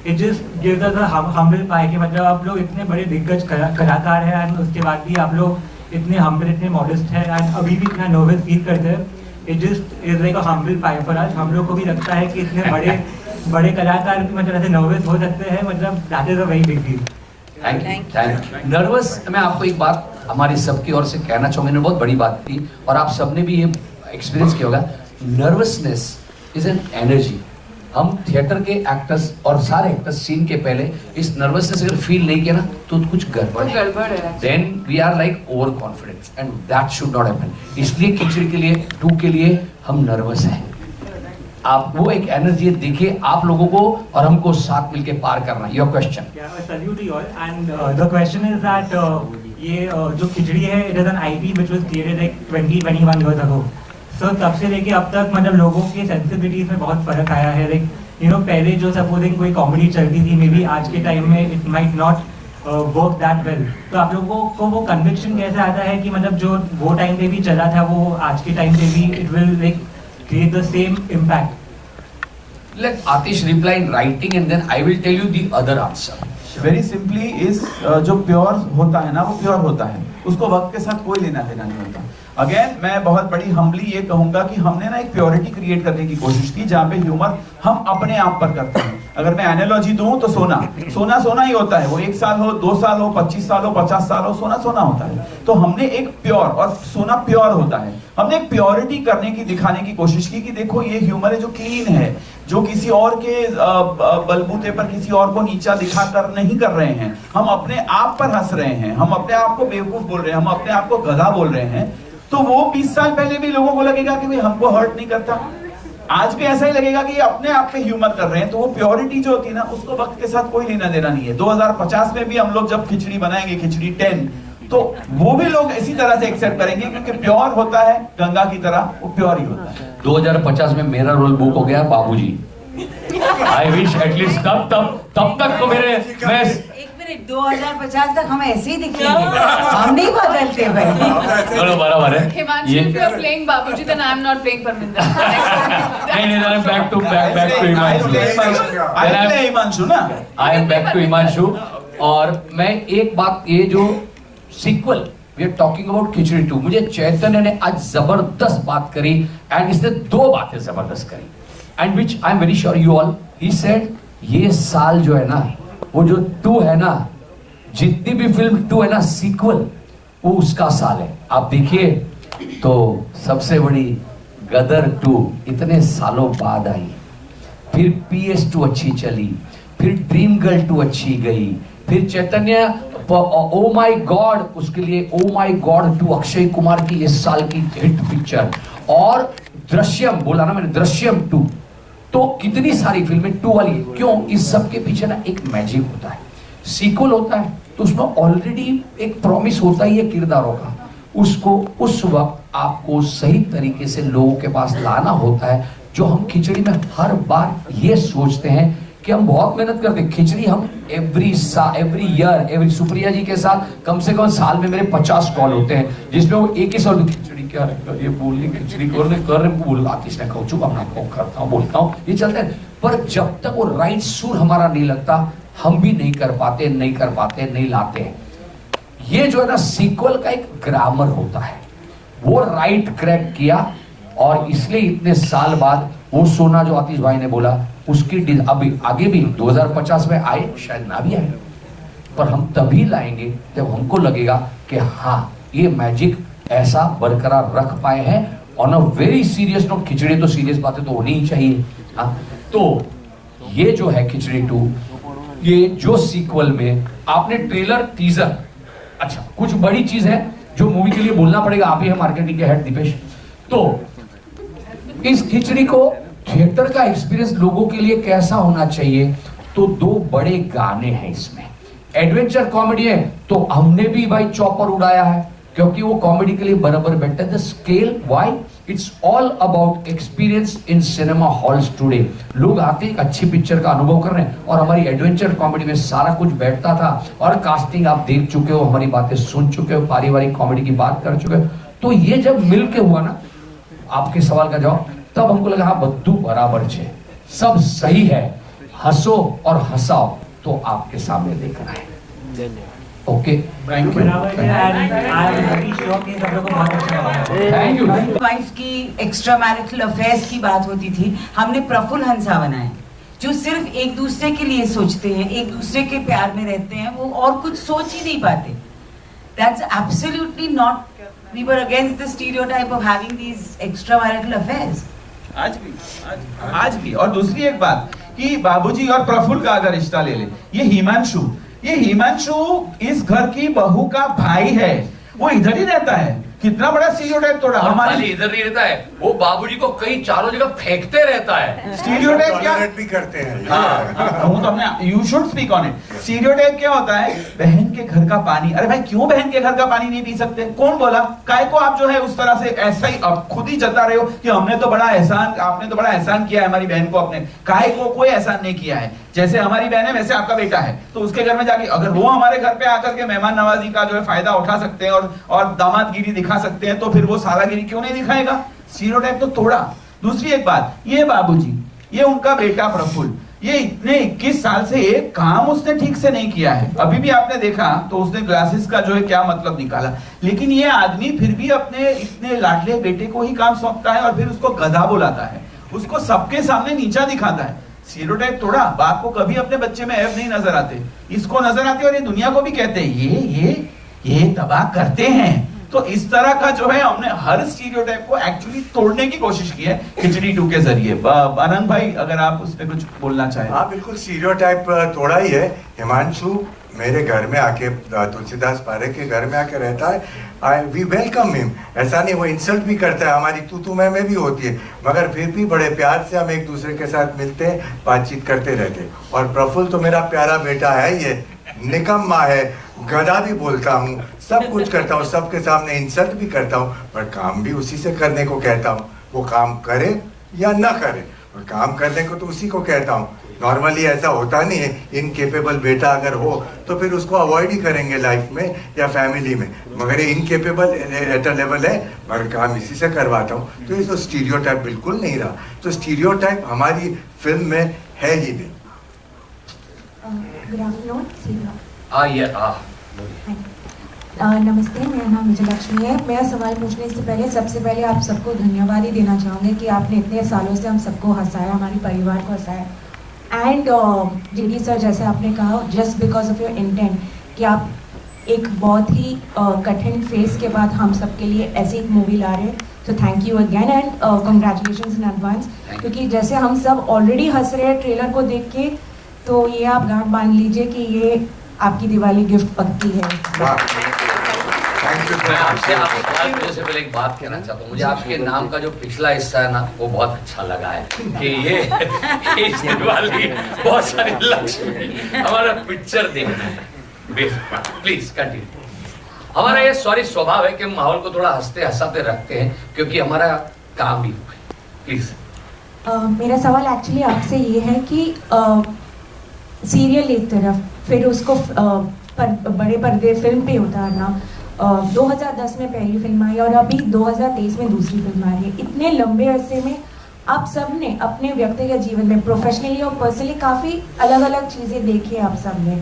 It just gives us a humble pie कि मतलब आप लोग इतने बड़े दिग्गज कलाकार हैं, and उसके बाद भी आप लोग इतने humble, इतने modest हैं, and अभी भी इतना nervous feel करते हैं. It just is like a humble pie for us. हम लोग को भी लगता है कि इतने बड़े कलाकार भी मतलब ऐसे nervous हो सकते हैं, मतलब that is a very big deal. Thank you. Nervous, मैं आपको एक बात हमारी सबकी ओर से कहना चाहूँगा, बहुत बड़ी बात थी और आप सबने भी ये एक्सपीरियंस किया होगा. Nervousness is an energy. हम थिएटर के एक्टर्स और सारे एक्टर्स सीन के पहले इस नर्वसनेस अगर फील नहीं किया ना तो कुछ गड़बड़ है. Then we are like over confidence, and that should not happen. इसलिए खिचड़ी के लिए 2 के लिए हम नर्वस हैं. आप वो एक एनर्जी देखिए आप लोगों को और हमको साथ मिलके पार करना. Your question. Salute to you all, and the question is that ये जो खिचड़ी है, it is an IP which was created like 20-21 years ago. So तब से लेके अब तक मतलब लोगों के सेंसिटिविटीज में बहुत फर्क आया है. लाइक यू नो, पहले जो सपोजिंग कोई कॉमेडी चलती थी, मे बी आज के टाइम में it might not work that well. तो आप लोगों को वो कन्विक्शन कैसे आता है कि मतलब जो वो टाइम पे भी चला था वो आज के टाइम पे भी it will like create the same impact? Let Atish reply in writing and then I will tell you the other answer. Very simply is जो प्योर होता है ना वो प्योर होता है, उसको वक्त के साथ कोई लेना देना नहीं होता. अगेन मैं बहुत बड़ी हम्बली ये कहूंगा कि हमने ना एक प्योरिटी क्रिएट करने की कोशिश की जहाँ पे ह्यूमर हम अपने आप पर करते हैं. अगर मैं एनालॉजी दूं तो सोना ही होता है. वो 1 साल हो, 2 साल हो, 25 साल हो, 50 साल हो, सोना होता है. तो हमने एक प्योर, और सोना प्योर होता है, हमने एक प्योरिटी करने की दिखाने की कोशिश की कि देखो ये ह्यूमर है जो क्लीन है, जो किसी और के बलबूते पर किसी और को नीचा दिखाकर नहीं कर रहे हैं. हम अपने आप पर हंस रहे हैं, हम अपने आप को बेवकूफ बोल रहे हैं, हम अपने आप को गधा बोल रहे हैं. तो वो 20 साल पहले भी लोगों को लगेगा कि भाई हमको हर्ट नहीं करता. आज भी ऐसा ही लगेगा कि ये अपने आप पे ह्यूमर कर रहे हैं. तो वो प्योरिटी जो होती है ना उसको वक्त के साथ कोई लेना देना नहीं है. 2050 में भी हम लोग जब खिचड़ी बनाएंगे, खिचड़ी 10, तो वो भी लोग इसी तरह से एक्सेप्ट करेंगे क्योंकि प्योर होता है गंगा की तरह, वो प्योर ही होता है. 2050 में मेरा रोल बुक हो गया बाबूजी. आई विश एटलीस्ट तब तक तो मेरे मैं 2050 तक हम ऐसे ही दिखेंगे, हम नहीं बदलते भाई. चलो बराबर है. Himanshu, if you are playing Babuji, then I am not playing Parminder. नहीं, back to हिमांशु ना. I am back to Himanshu. और मैं एक बात, ये जो sequel we are talking about Khichdi 2, मुझे चैतन्य ने आज जबरदस्त बात करी, एंड इसने 2 बातें जबरदस्त करी, and which I am very sure you all. He said ये साल जो है ना, वो जो 2 है ना, जितनी भी फिल्म 2 है ना सीक्वल, वो उसका साल है. आप देखिए तो सबसे बड़ी गदर 2 इतने सालों बाद आई, फिर PS2 अच्छी चली, फिर ड्रीम गर्ल 2 अच्छी गई, फिर चैतन्य ओ माई गॉड, उसके लिए ओ माई गॉड 2 अक्षय कुमार की इस साल की हिट पिक्चर, और दृश्यम बोला ना मैंने, दृश्यम 2. तो कितनी सारी फिल्में 2 वाली. क्यों? इस सब के पीछे ना एक मैजिक होता है. सीक्वल होता है तो उसमें ऑलरेडी एक प्रॉमिस होता ही है किरदारों का, उसको उस वक्त आपको सही तरीके से लोगों के पास लाना होता है. जो हम खिचड़ी में हर बार ये सोचते हैं कि हम बहुत मेहनत करते हैं. खिचड़ी हम एवरी ईयर सुप्रिया जी के साथ कम से कम साल में मेरे 50 कॉल होते हैं जिसमें वो एक ही सवाल, खिचड़ी कैरेक्टर ये बोलनी खिचड़ी कर रहे बोल आतिश ने कहूँ चुप अपना करता हूँ बोलता हूँ ये चलता है, पर जब तक वो राइट सुर हमारा नहीं लगता हम भी नहीं कर पाते नहीं लाते। ये जो है ना सीक्वल का एक ग्रामर होता है, वो राइट क्रैक किया और इसलिए इतने साल बाद वो सोना जो आतिश भाई ने बोला उसकी अभी आगे भी 2050 में आए शायद ना भी आए, पर हम तभी लाएंगे जब हमको लगेगा कि हाँ ये मैजिक ऐसा बरकरार रख पाए हैं on a very serious note. Khichdi तो सीरियस बातें तो होनी ही चाहिए। हाँ, तो ये जो है खिचड़ी 2, ये जो सीक्वल में आपने ट्रेलर टीजर, अच्छा कुछ बड़ी चीज है जो मूवी के लिए बोलना पड़ेगा, आप ही है मार्केटिंग के हेड दीपेश। तो इस खिचड़ी को थिएटर का एक्सपीरियंस लोगों के लिए कैसा होना चाहिए, तो 2 बड़े गाने हैं इसमें। एडवेंचर कॉमेडी है तो हमने भी भाई चॉपर उड़ाया है क्योंकि वो कॉमेडी के लिए बराबर बैठता है। The scale why it's all about experience in cinema halls today. लोग आते एक अच्छी पिक्चर का अनुभव कर रहे हैं और हमारी एडवेंचर कॉमेडी में सारा कुछ बैठता था और कास्टिंग आप देख चुके हो, हमारी बातें सुन चुके हो, पारिवारिक कॉमेडी की बात कर चुके हो। तो ये जब मिल के हुआ ना, आपके सवाल का जवाब, तब हमको लगा हाँ बद्दू बराबर छे, सब सही है, हंसो और हंसाओ तो आपके सामने देख रहा है। Okay, thank you. वाइफ की एक्स्ट्रा मैरिटल अफेयर्स की बात होती थी, हमने प्रफुल्ल हंसा बनाए जो सिर्फ एक दूसरे के लिए सोचते हैं, एक दूसरे के प्यार में रहते हैं, वो और कुछ सोच ही नहीं पाते। That's absolutely not, we were against the stereotype of having these extramarital affairs. आज भी। और दूसरी एक बात कि बाबूजी और प्रफुल्ल का अगर रिश्ता ले ले, ये हिमांशु इस घर की बहू का भाई है, वो इधर ही रहता है। कितना बड़ा स्टीरियोटाइप तोड़ा हमारे। इधर नहीं रहता है वो, बाबूजी को कई चारों जगह फेंकते रहता है। स्टीरियोटाइप क्या भी करते हैं। हाँ, तो हमने you should speak on it. Stereotype क्या होता है? बहन के घर का पानी। अरे भाई क्यों बहन के घर का पानी नहीं पी सकते? कौन बोला? काय को आप जो है उस तरह से ऐसा ही अब खुद ही जता रहे हो कि हमने तो बड़ा एहसान, आपने तो बड़ा एहसान किया है हमारी बहन को। अपने काय को कोई एहसान नहीं किया है। जैसे हमारी बहन है वैसे आपका बेटा है, तो उसके घर में जाके अगर वो हमारे घर पे आकर के मेहमान नवाजी का जो है फायदा उठा सकते हैं और दामादगिरी दिखा सकते हैं, तो फिर वो सालागिरी क्यों नहीं दिखाएगा? स्टीरियोटाइप तो तोड़ा। दूसरी एक बात, ये बाबूजी, ये उनका बेटा प्रफुल्ल, ये इतने 21 साल से एक काम उसने ठीक से नहीं किया है। अभी भी आपने देखा तो उसने ग्लासेस का जो है क्या मतलब निकाला, लेकिन ये आदमी फिर भी अपने इतने लाडले बेटे को ही काम सौंपता है और फिर उसको गधा बुलाता है, उसको सबके सामने नीचा दिखाता है। स्टीरियोटाइप तोड़ा। बाप को कभी अपने बच्चे में ऐब नहीं नजर आते, इसको नजर आते और ये दुनिया को भी कहते हैं ये तबाह करते हैं। तो इस तरह का जो है हमने हर स्टीरियोटाइप को एक्चुअली तोड़ने की कोशिश की है खिचड़ी 2 के जरिए। आनंद भाई अगर आप उस पर कुछ बोलना चाहें। हाँ बिल्कुल, स्टीरियोटाइप तोड़ा ही है। हिमांशु मेरे घर में आके, तुलसीदास पारेख के घर में आके रहता है, वी वेलकम हिम। ऐसा नहीं वो इंसल्ट भी करता है, हमारी तू मैं भी होती है, मगर फिर भी बड़े प्यार से हम एक दूसरे के साथ मिलते हैं, बातचीत करते रहते हैं। और प्रफुल्ल तो मेरा प्यारा बेटा है, ये निकम्मा है, गधा भी बोलता हूँ, सब कुछ करता हूँ, सबके सामने इंसल्ट भी करता हूँ, पर काम भी उसी से करने को कहता हूँ। वो काम करे या ना करे, और काम करने को तो उसी को कहता हूँ। नॉर्मली ऐसा होता नहीं है, इनकेपेबल बेटा अगर हो तो फिर उसको अवॉइड ही करेंगे लाइफ में या फैमिली में, मगर ये इनकेपेबल एट अ लेवल है, मगर काम इसी से करवाता हूँ। तो ये तो स्टीरियोटाइप बिल्कुल नहीं रहा। तो स्टीरियोटाइप हमारी फिल्म में है ही नहीं। नमस्ते, मेरा नाम विजयलक्ष्मी है। मेरा सवाल पूछने से पहले सबसे पहले आप सबको धन्यवाद ही देना चाहूँगी कि आपने इतने सालों से हम सबको हंसाया, हमारे परिवार को हंसाया। एंड जेडी सर, जैसे आपने कहा, just because of your intent कि आप एक बहुत ही कठिन फेस के बाद हम सब के लिए ऐसी एक मूवी ला रहे हैं, तो thank you again and congratulations in advance. क्योंकि जैसे हम सब ऑलरेडी हंस रहे हैं ट्रेलर को देख के, तो ये आप गांठ बांध लीजिए कि ये आपकी दिवाली गिफ्ट पक्की है। मैं आपसे से पहले एक बात कहना चाहता हूँ। मुझे आपके नाम का जो पिछला हिस्सा है ना, वो बहुत अच्छा लगा है कि ये इस दिवाली बहुत सारी लक्ष्मी हमारा पिक्चर देखना है। Please continue. हमारा ये स्वभाव है कि माहौल को थोड़ा हंसते हंसाते रखते हैं, क्योंकि हमारा काम भी है। प्लीज। मेरा सवाल एक्चुअली आपसे ये है कि सीरियल एक तरफ, फिर उसको बड़े पर्दे फिल्म पे उतारना, 2010 में पहली फिल्म आई और अभी 2023 में दूसरी फिल्म आ रही है। इतने लंबे अरसे में आप सब ने अपने व्यक्तिगत जीवन में प्रोफेशनली और पर्सनली काफ़ी अलग अलग चीज़ें देखी आप सब ने,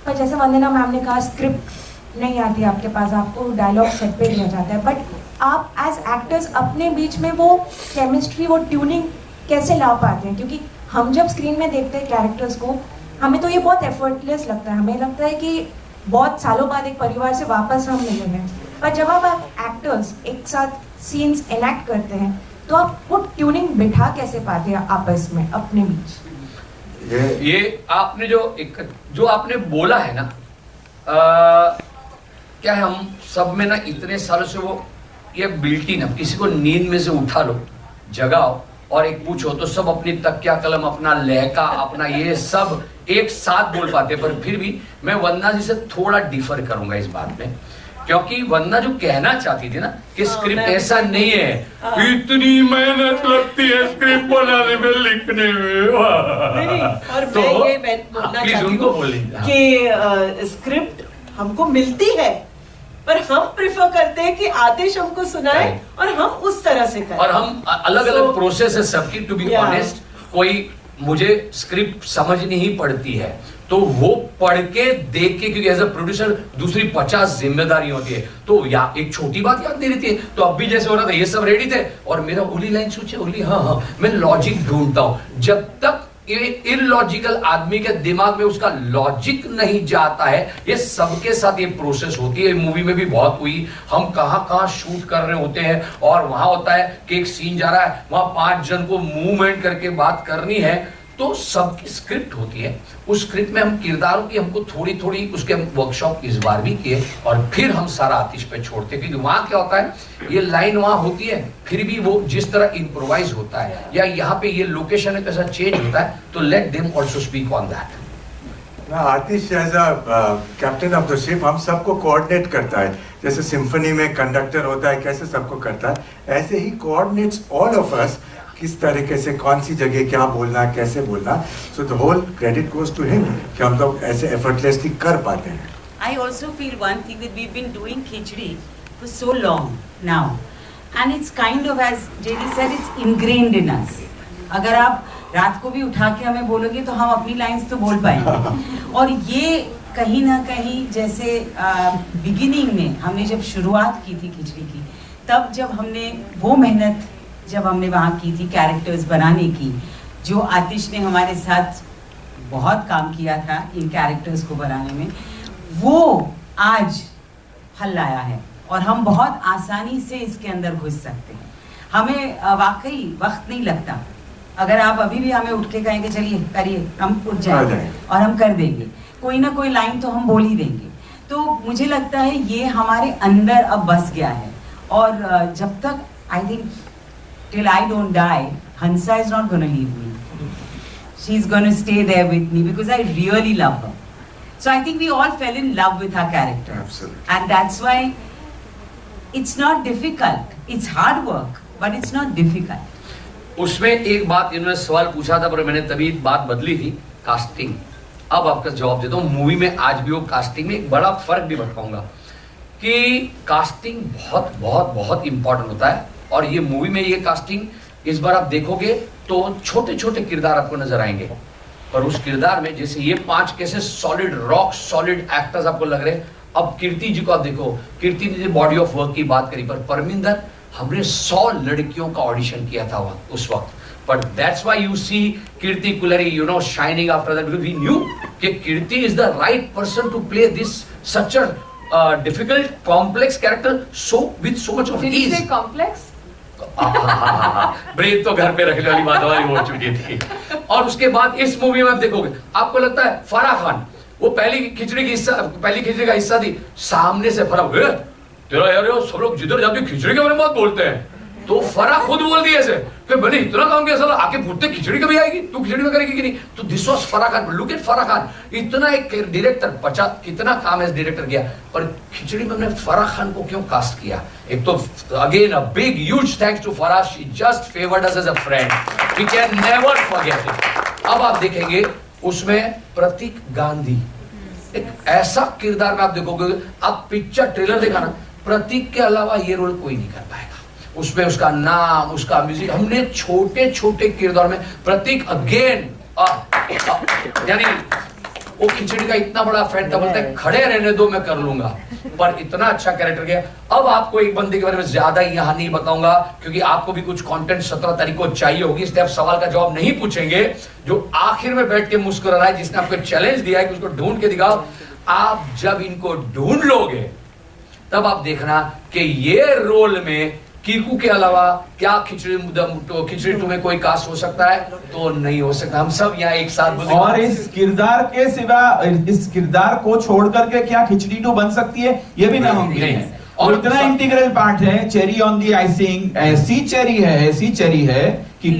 पर जैसे वंदना मैम ने कहा स्क्रिप्ट नहीं आती आपके पास, आपको डायलॉग सेट पे दिया जाता है, बट आप एज एक्टर्स अपने बीच में वो केमिस्ट्री, वो ट्यूनिंग कैसे ला पाते हैं? क्योंकि हम जब स्क्रीन में देखते हैं कैरेक्टर्स को, हमें तो ये बहुत एफर्टलेस लगता है, हमें लगता है कि बहुत सालों बाद एक परिवार से वापस हम मिले हैं, पर जब आप एक्टर्स एक साथ सीन्स एनैक्ट करते हैं तो आप वो ट्यूनिंग बिठा कैसे पाते हैं आपस में अपने बीच? ये आपने जो आपने बोला है ना, क्या है, हम सब में ना इतने सालों से वो ये बिल्ट इन, अब किसी को नींद में से उठा लो, जगाओ और एक पूछो तो सब अपनी तकिया कलम, अपना लहका, अपना ये सब एक साथ बोल पाते। पर फिर भी मैं वंदना जी से थोड़ा डिफर करूंगा इस बात में, क्योंकि वंदना जो कहना चाहती थी ना कि स्क्रिप्ट ऐसा नहीं है, इतनी मेहनत लगती है स्क्रिप्ट बनाने में, लिखने में। और तो मैं ये बोलना चाहती हूँ कि स्क्रिप्ट हमको मिलती है, पर हम प्रेफर करते हैं कि आतिश हमको सुनाए और हम उस तरह से करें, और हम अलग अलग प्रोसेस है सबकी। टू बी ऑनेस्ट, कोई मुझे स्क्रिप्ट समझनी ही पड़ती है तो वो पढ़ के देख के, क्योंकि एज अ प्रोड्यूसर दूसरी 50 जिम्मेदारी होती है, तो या एक छोटी बात याद नहीं रहती है। तो अब भी जैसे हो रहा था, ये सब रेडी थे और मेरा ओली लाइन सोचे, ओली हाँ, मैं लॉजिक ढूंढता हूं। जब तक ये इलॉजिकल आदमी के दिमाग में उसका लॉजिक नहीं जाता है, ये सबके साथ ये प्रोसेस होती है। मूवी में भी बहुत हुई, हम कहां शूट कर रहे होते हैं और वहां होता है कि एक सीन जा रहा है, वहां 5 जन को मूवमेंट करके बात करनी है, तो सबकी स्क्रिप्ट होती है। उस स्क्रिप्ट में हम किरदारों की हमको थोड़ी थोड़ी उसके वर्कशॉप इस बार भी किए और फिर हम सारा आतिश पे छोड़ते, क्योंकि वहां क्या होता है, ये लाइन वहां होती है, फिर भी वो जिस तरह इम्प्रोवाइज होता है या यहाँ पे ये लोकेशन कैसा चेंज होता है, तो let them also speak on that. Atish as a captain of the ship हम सबको कोऑर्डिनेट करता है, जैसे सिम्फनी में कंडक्टर होता है, कैसे सबको करता है, ऐसे ही कोऑर्डिनेट्स ऑल ऑफ अस, किस तरीके से कौन सी जगह क्या बोलना, कैसे बोलना। So the whole credit goes to him कि हम लोग ऐसे एफर्टलेसली कर पाते हैं। I also feel one thing that we've been doing Khichdi for so long now, and it's kind of, as JD said, it's ingrained in us. अगर आप रात को भी उठा के हमें बोलोगे तो हम अपनी लाइंस तो बोल पाएंगे। और ये कहीं ना कहीं जैसे बिगिनिंग में हमने जब शुरुआत की थी खिचड़ी की, तब जब हमने वो मेहनत जब हमने वहाँ की थी कैरेक्टर्स बनाने की, जो आतिश ने हमारे साथ बहुत काम किया था इन कैरेक्टर्स को बनाने में, वो आज फल लाया है और हम बहुत आसानी से इसके अंदर घुस सकते हैं। हमें वाकई वक्त नहीं लगता। अगर आप अभी भी हमें उठ के कहेंगे चलिए करिए, हम उठ जाएंगे और हम कर देंगे, कोई ना कोई लाइन तो हम बोल ही देंगे। तो मुझे लगता है ये हमारे अंदर अब बस गया है, और जब तक I think till I don't die, Hansa is not going to leave me. She's going to stay there with me because I really love her. So I think we all fell in love with her character. Absolutely. And that's why it's not difficult. It's hard work, but it's not difficult. उसमें एक बात इन्होंने सवाल पूछा था पर मैंने तभी बात बदली थी, कास्टिंग। अब आपका जवाब देता हूँ। मूवी में आज भी वो कास्टिंग में एक बड़ा फर्क भी बताऊंगा कि कास्टिंग बहुत बहुत बहुत इंपॉर्टेंट होता है। और ये मूवी में ये कास्टिंग इस बार आप देखोगे तो छोटे छोटे किरदार आपको नजर आएंगे, पर उस किरदार में जैसे ये 5 कैसे सॉलिड रॉक सॉलिड एक्टर्स आपको लग रहे हैं। अब कीर्ति जी को आप देखो, कीर्ति ने बॉडी ऑफ वर्क की बात करी, पर परमिंदर हमने 100 लड़कियों का ऑडिशन किया था उस वक्त, but that's why you see Kirti Kulhari shining after that, because we knew कि Kirti is the right person to play this such a difficult complex character with so much of ease. Complex break तो घर पे रखने वाली बात हमारी हो चुकी थी। और उसके बाद इस मूवी में आप देखोगे, आपको लगता है फराह खान वो पहली खिचड़ी का हिस्सा थी, सामने से फराह तेरा यार सब लोग जिधर जाते खिचड़ी के बारे में बहुत बोलते हैं, तो फराह खुद बोल दिया ऐसे कि मैंने इतना काम किया, साला आके पूछते खिचड़ी कभी आएगी, तू खिचड़ी में करेगी कि नहीं। तो this was Farah Khan. Look at Farah Khan, इतना एक डायरेक्टर 50 कितना काम है डायरेक्टर किया, पर खिचड़ी में हमने फराह खान को क्यों कास्ट किया। एक तो again a big huge thanks to Farah, she just favoured us as a friend, we can never forget it. अब आप देखेंगे उसमें प्रतीक गांधी एक ऐसा किरदार में आप देखोगे, आप पिक्चर ट्रेलर देखा ना, प्रतीक के अलावा ये रोल कोई नहीं कर पाएगा। उसमें उसका नाम, उसका म्यूजिक, हमने छोटे छोटे किरदार में प्रतीक अगेन, यानी वो खिचड़ी का इतना बड़ा फैन था, बोलता है खड़े रहने दो मैं कर लूंगा, पर इतना अच्छा कैरेक्टर किया। अब आपको एक बंदे के बारे में ज्यादा यहाँ नहीं बताऊंगा क्योंकि आपको भी कुछ कंटेंट 17 तारीख को चाहिए होगी, इसलिए आप सवाल का जवाब नहीं पूछेंगे। जो आखिर में बैठ के मुस्कुरा रहा है, जिसने आपको चैलेंज दिया है कि उसको ढूंढ के दिखाओ, आप जब इनको ढूंढ लोगे तब आप देखना कि ये रोल में कीकू के अलावा क्या खिचड़ी टू में कोई कास्ट हो सकता है? तो नहीं हो सकता। हम सब यहाँ एक साथ बोलेंगे। और इस किरदार के सिवा, इस किरदार को छोड़ करके क्या खिचड़ी टू बन सकती है? ये भी नामुमकिन है। और इतना इंटीग्रल पार्ट है, चेरी ऑन दी आइसिंग, ऐसी चेरी है कि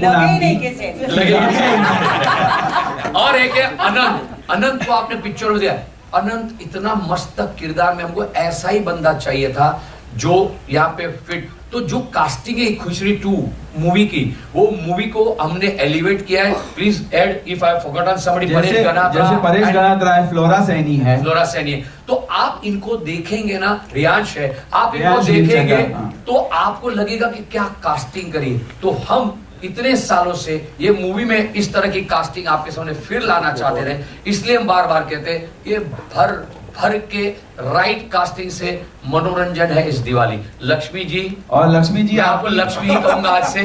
और एक है अनंत को आपने पिक्चर में दिया। अनंत इतना मस्त किरदार में, हमको ऐसा ही बंदा चाहिए था जो यहाँ पे फिट। तो जो कास्टिंग है खिचड़ी 2 मूवी की, वो मूवी को हमने एलिवेट किया है। Please add if I forgotten somebody. जैसे परेश गनात्रा है, फ्लोरा सैनी है, तो आप इनको देखेंगे ना, रियांश है, आप इनको देखेंगे तो आपको लगेगा कि क्या कास्टिंग करी। तो हम इतने सालों से ये मूवी में इस तरह की कास्टिंग आपके सामने फिर लाना चाहते रहे, इसलिए हम बार बार कहते हैं ये भर के राइट कास्टिंग से मनोरंजन है इस दिवाली। लक्ष्मी जी, और लक्ष्मी जी, आपको लक्ष्मी ही कहूंगा आज से।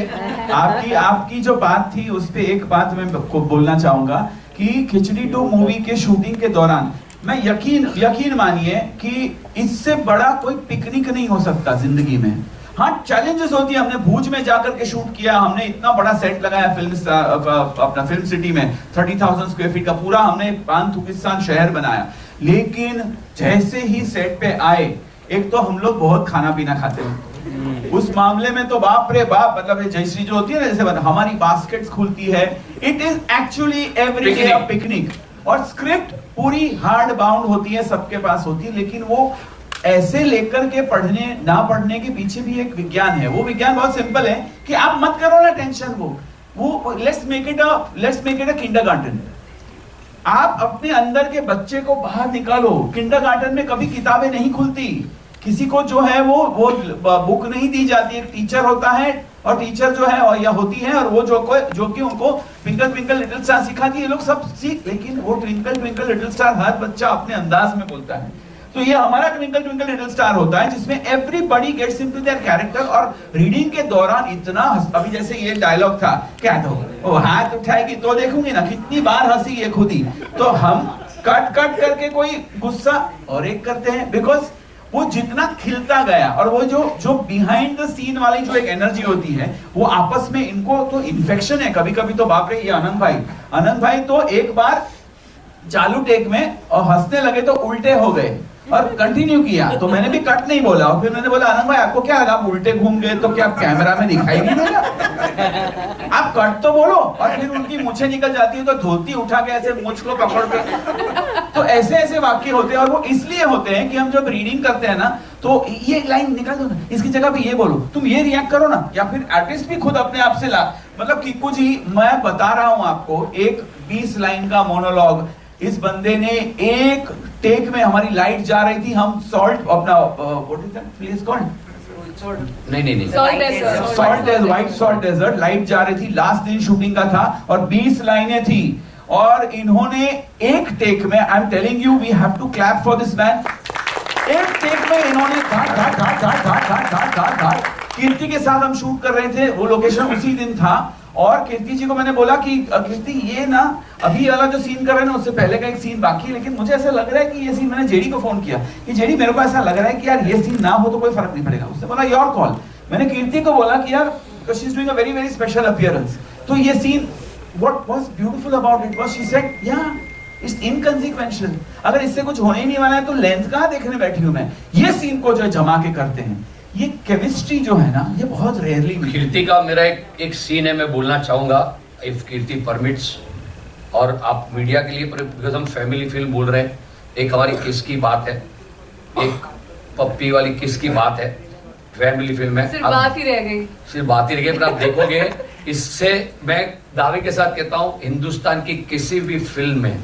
आपकी जो बात थी उस पे एक बात मैं आपको बोलना चाहूंगा कि खिचड़ी 2 मूवी के शूटिंग के दौरान मैं यकीन मानिए कि इससे बड़ा कोई पिकनिक नहीं हो सकता जिंदगी में। हाँ, चैलेंजेस होती है। हमने भूज में जाकर के शूट किया, हमने इतना बड़ा सेट लगाया अपना फिल्म सिटी में, 30,000 स्क्वायर फीट का पूरा हमने पान-तुकिस्तान शहर बनाया। लेकिन जैसे ही सेट पे आए, एक तो हम लोग बहुत खाना पीना खाते हैं, उस मामले में तो बाप रे बाप, मतलब जयश्री जो होती है ना, जैसे हमारी बास्केट्स खुलती है। It is actually every day picnic. और स्क्रिप्ट पूरी हार्ड बाउंड होती है, सबके पास होती है, लेकिन वो ऐसे लेकर के पढ़ने ना पढ़ने के पीछे भी एक विज्ञान है। वो विज्ञान बहुत सिंपल है कि आप मत करो ना टेंशन, वो let's make it a kindergarten. आप अपने अंदर के बच्चे को बाहर निकालो। किंडरगार्टन में कभी किताबें नहीं खुलती, किसी को जो है वो बुक नहीं दी जाती। एक टीचर होता है, और टीचर जो है और या होती है, और वो जो कि उनको ट्विंकल ट्विंकल लिटिल स्टार सिखाती है। ये लोग सब सीख, लेकिन वो ट्विंकल ट्विंकल लिटिल स्टार हर बच्चा अपने अंदाज में बोलता है। तो ये हमारा ट्विंकल ट्विंकल लिटिल स्टार होता है, जिसमें everybody gets into their character. और रीडिंग के दौरान इतना अभी जैसे ये डायलॉग था, क्या था वो, हाथ उठाएगी तो देखूंगी ना, कितनी बार हंसी ये खुद ही। तो हम कट करके कोई गुस्सा और एक करते हैं, बिकॉज वो जितना खिलता गया, और वो जो बिहाइंड द सीन वाली जो एक एनर्जी होती है, वो आपस में इनको तो इन्फेक्शन है। कभी कभी तो बाप रे, ये आनंद भाई तो एक बार चालू टेक में और हंसने लगे तो उल्टे हो गए और कंटिन्यू किया। तो मैंने भी कट नहीं बोला, और फिर मैंने बोला आनंद भाई आपको क्या लगा, आप उल्टे घूम गए तो क्या कैमरा में दिखाई नहीं देगा? आप कट तो बोलो। और फिर उनकी मूछें निकल जाती है तो धोती उठा के ऐसे मूछ को पकड़ के, तो ऐसे वाक्य होते हैं। और वो इसलिए होते हैं कि हम जब रीडिंग करते हैं ना, तो ये लाइन निकाल दो ना, इसकी जगह पे ये बोलो, तुम ये रिएक्ट करो ना, या फिर आर्टिस्ट भी खुद अपने आप से ला। मतलब कीकू जी, मैं बता रहा हूं आपको, एक 20 लाइन का मोनोलॉग इस बंदे ने एक टेक में, हमारी लाइट जा रही थी, हम सॉल्ट अपना what is that place called, नहीं व्हाइट सॉल्ट डेजर्ट, लाइट जा रही थी, लास्ट दिन शूटिंग का था, और 20 लाइनें थी, और इन्होंने एक टेक में, I am telling you, we have to clap for this man, एक टेक में इन्होंने घाट कीर्ति के साथ हम शूट कर रहे थे, वो लोकेशन उसी दिन था। और कीर्ति जी को मैंने बोला कि कीर्ति, ये ना अभी वाला जो सीन कर रहे हैं ना, उससे पहले का एक सीन बाकी है, लेकिन मुझे ऐसा लग रहा है कि ये सीन, मैंने जेडी को फोन किया कि जेडी मेरे को ऐसा लग रहा है कि यार ये सीन ना हो तो कोई फर्क नहीं पड़ेगा। उसने बोला योर कॉल। मैंने कीर्ति को बोला कि यार she is doing a very very special appearance, तो ये scene what was beautiful about it was, she said yeah it's inconsequential, अगर इससे कुछ होने ही नहीं वाला है तो लेंथ कहां देखने बैठी हूं मैं। ये सीन को जो जमा के करते हैं, ये केमिस्ट्री जो है ना, ये बहुत रेयरली। कीर्ति का मेरा एक सीन है, मैं बोलना चाहूंगा इफ कीर्ति परमिट्स, और आप मीडिया के लिए, बिकॉज हम फैमिली फिल्म बोल रहे हैं, एक हमारी किस की बात है, एक पप्पी वाली किस की बात है, फैमिली फिल्म है, सिर्फ बात ही रह गई, पर आप देखोगे, इससे मैं दावे के साथ कहता हूं, हिंदुस्तान की किसी भी फिल्म में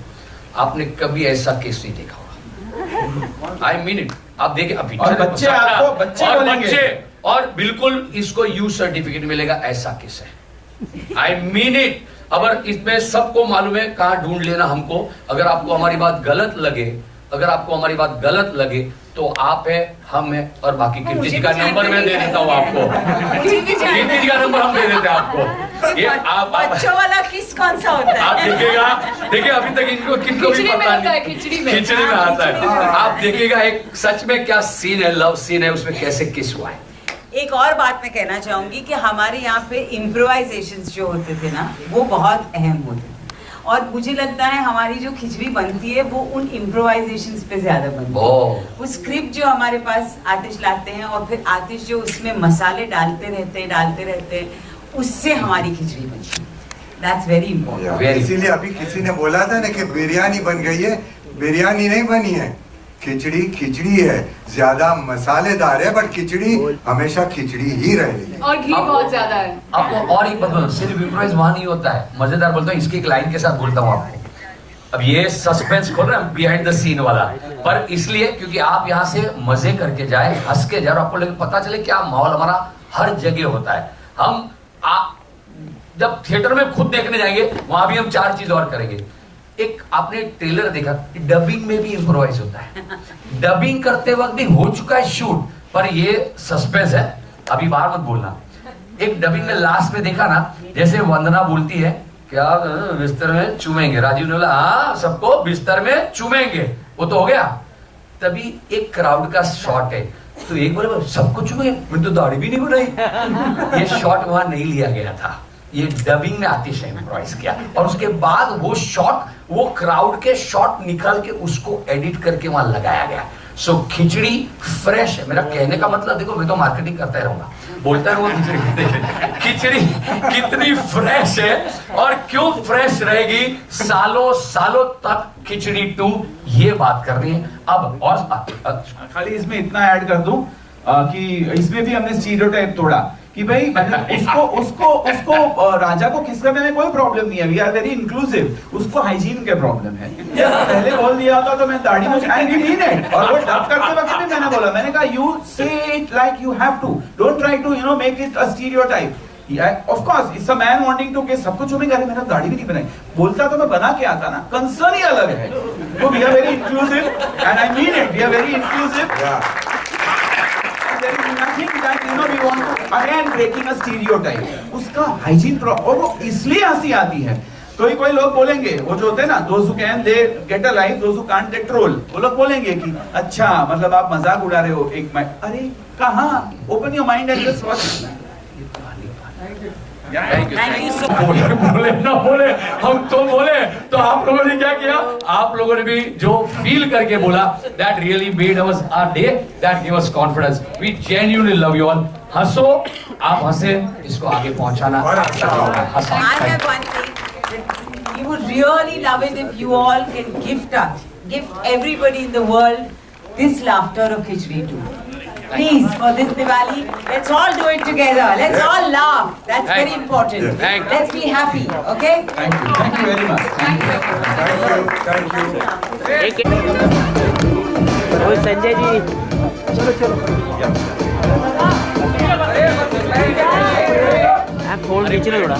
आपने कभी ऐसा किस नहीं देखा होगा। आई मीन इट। आप देखिए अभी और बच्चे आपको बच्चे और बोलेंगे। बच्चे और बिल्कुल इसको यू सर्टिफिकेट मिलेगा, ऐसा किस है। आई मीन इट। अगर इसमें सबको मालूम है कहाँ ढूंढ लेना हमको। अगर आपको हमारी बात गलत लगे, अगर आपको हमारी बात गलत लगे तो आप है, हम है और बाकी कीर्ति जी का नंबर मैं दे देता हूँ आपको। कीर्ति जी का नंबर हम दे देते हैं आपको। ये आप बच्चों वाला किस कौन सा होता है? आप देखिएगा, देखिए अभी तक इनको किनको भी पता नहीं, खिचड़ी में आता है। आप देखिएगा एक सच में क्या सीन है, लव सीन है, उसमें कैसे किस हुआ है। एक और बात मैं कहना चाहूंगी कि हमारे यहाँ पे इम्प्रोवाइजेशंस जो होते थे ना, वो बहुत अहम होते थे। और मुझे लगता है हमारी जो खिचड़ी बनती है वो उन इम्प्रोवाइजेशंस पे ज्यादा बनती है। वो स्क्रिप्ट जो हमारे पास आतिश लाते हैं और फिर आतिश जो उसमें मसाले डालते रहते हैं, उससे हमारी खिचड़ी बनती है। That's very important. इसीलिए अभी किसी ने बोला था ना कि बिरयानी बन गई है, बिरयानी नहीं बनी है, खिचड़ी खिचड़ी है, ज्यादा मसालेदार है, बट खिचड़ी हमेशा खिचड़ी ही रहेगी। और घी बहुत ज्यादा है। आपको और एक बात, सिर्फ इम्प्रोवाइज वहां नहीं होता है, मजेदार बोलता हूँ, इसकी एक लाइन के साथ बोलता हूँ आपको। अब ये सस्पेंस खोल रहे हैं बिहाइंड द सीन वाला, पर इसलिए क्योंकि आप यहाँ से मजे करके जाए, हंस के जाए, आपको पता चले क्या माहौल हमारा हर जगह होता है। हम जब थिएटर में खुद देखने जाएंगे वहां भी हम 4 चीज और करेंगे। एक आपने ट्रेलर देखा, डबिंग में भी इम्प्रोवाइज होता है। डबिंग करते वक्त भी हो चुका है शूट, पर ये सस्पेंस है, अभी बाहर मत बोलना। एक डबिंग में लास्ट में देखा ना, जैसे वंदना बोलती है क्या बिस्तर में चूमेंगे, राजीव ने बोला हाँ सबको बिस्तर में चूमेंगे, वो तो हो गया। तभी एक क्राउड का शॉट है, तो एक बोले सबको चूमेंगे, मैंने तो दाढ़ी भी नहीं बनाई। ये शॉट वहां नहीं लिया गया था, ये डबिंग में आतिश ने इम्प्रोवाइज किया, और उसके बाद वो शॉट, वो क्राउड के शॉट निकाल के उसको एडिट करके वहां लगाया गया। सो खिचड़ी फ्रेश है। मेरा कहने का मतलब देखो, मैं तो मार्केटिंग करता ही रहूंगा, बोलता रहूंगा खिचड़ी कितनी फ्रेश है, और क्यों फ्रेश रहेगी सालों सालों तक खिचड़ी 2, ये बात करनी है। अब और खाली इसमें इतना ऐड कर दूं कि इसमें भी हमने स्टीरियोटाइप तोड़ा कि भाई उसको राजा को किस करने में कोई प्रॉब्लम नहीं है, वी आर वेरी इंक्लूसिव, उसको हाइजीन के प्रॉब्लम है। पहले बोल दिया होता तो मैं दाढ़ी मुझे आई मीन इट, और वो डब करते वक्त भी मैंने बोला, मैंने कहा you say it like you have to, don't try to make it a stereotype. Of course it's a man wanting to के सब कुछ चूमेंगे, मैंने दाढ़ी भी नहीं बनाई, बोलता तो मैं बना के आता ना, कंसर्न ही अलग है। तो we are very inclusive and I mean it, we are very inclusive. There is nothing that we want to again breaking a stereotype. उसका hygiene और वो इसलिए हंसी आती है। कोई लोग बोलेंगे, वो जो होते हैं ना, those who can they get a life, those who can't they troll, वो लोग बोलेंगे कि अच्छा मतलब आप मजाक उड़ा रहे हो एक माइंड, अरे कहाँ, open your mind and just watch. बोले ना बोले, हम तो बोले, तो आप लोगों ने क्या किया, आप लोगों ने भी जो फील करके बोला, that really made us our day, that gave us confidence. We genuinely love you all. हंसो, आप हंसे, इसको आगे पहुंचाना अच्छा होगा। हंसो। I have one thing. We would really love it if you all can gift everybody in the world this laughter of Khichdi 2. Please, for this Diwali, let's all do it together. Let's all laugh. That's very important. Let's be happy, okay? Thank you very much. Thank you. ओ संजय जी, चलो आप फोन खींच लो थोड़ा।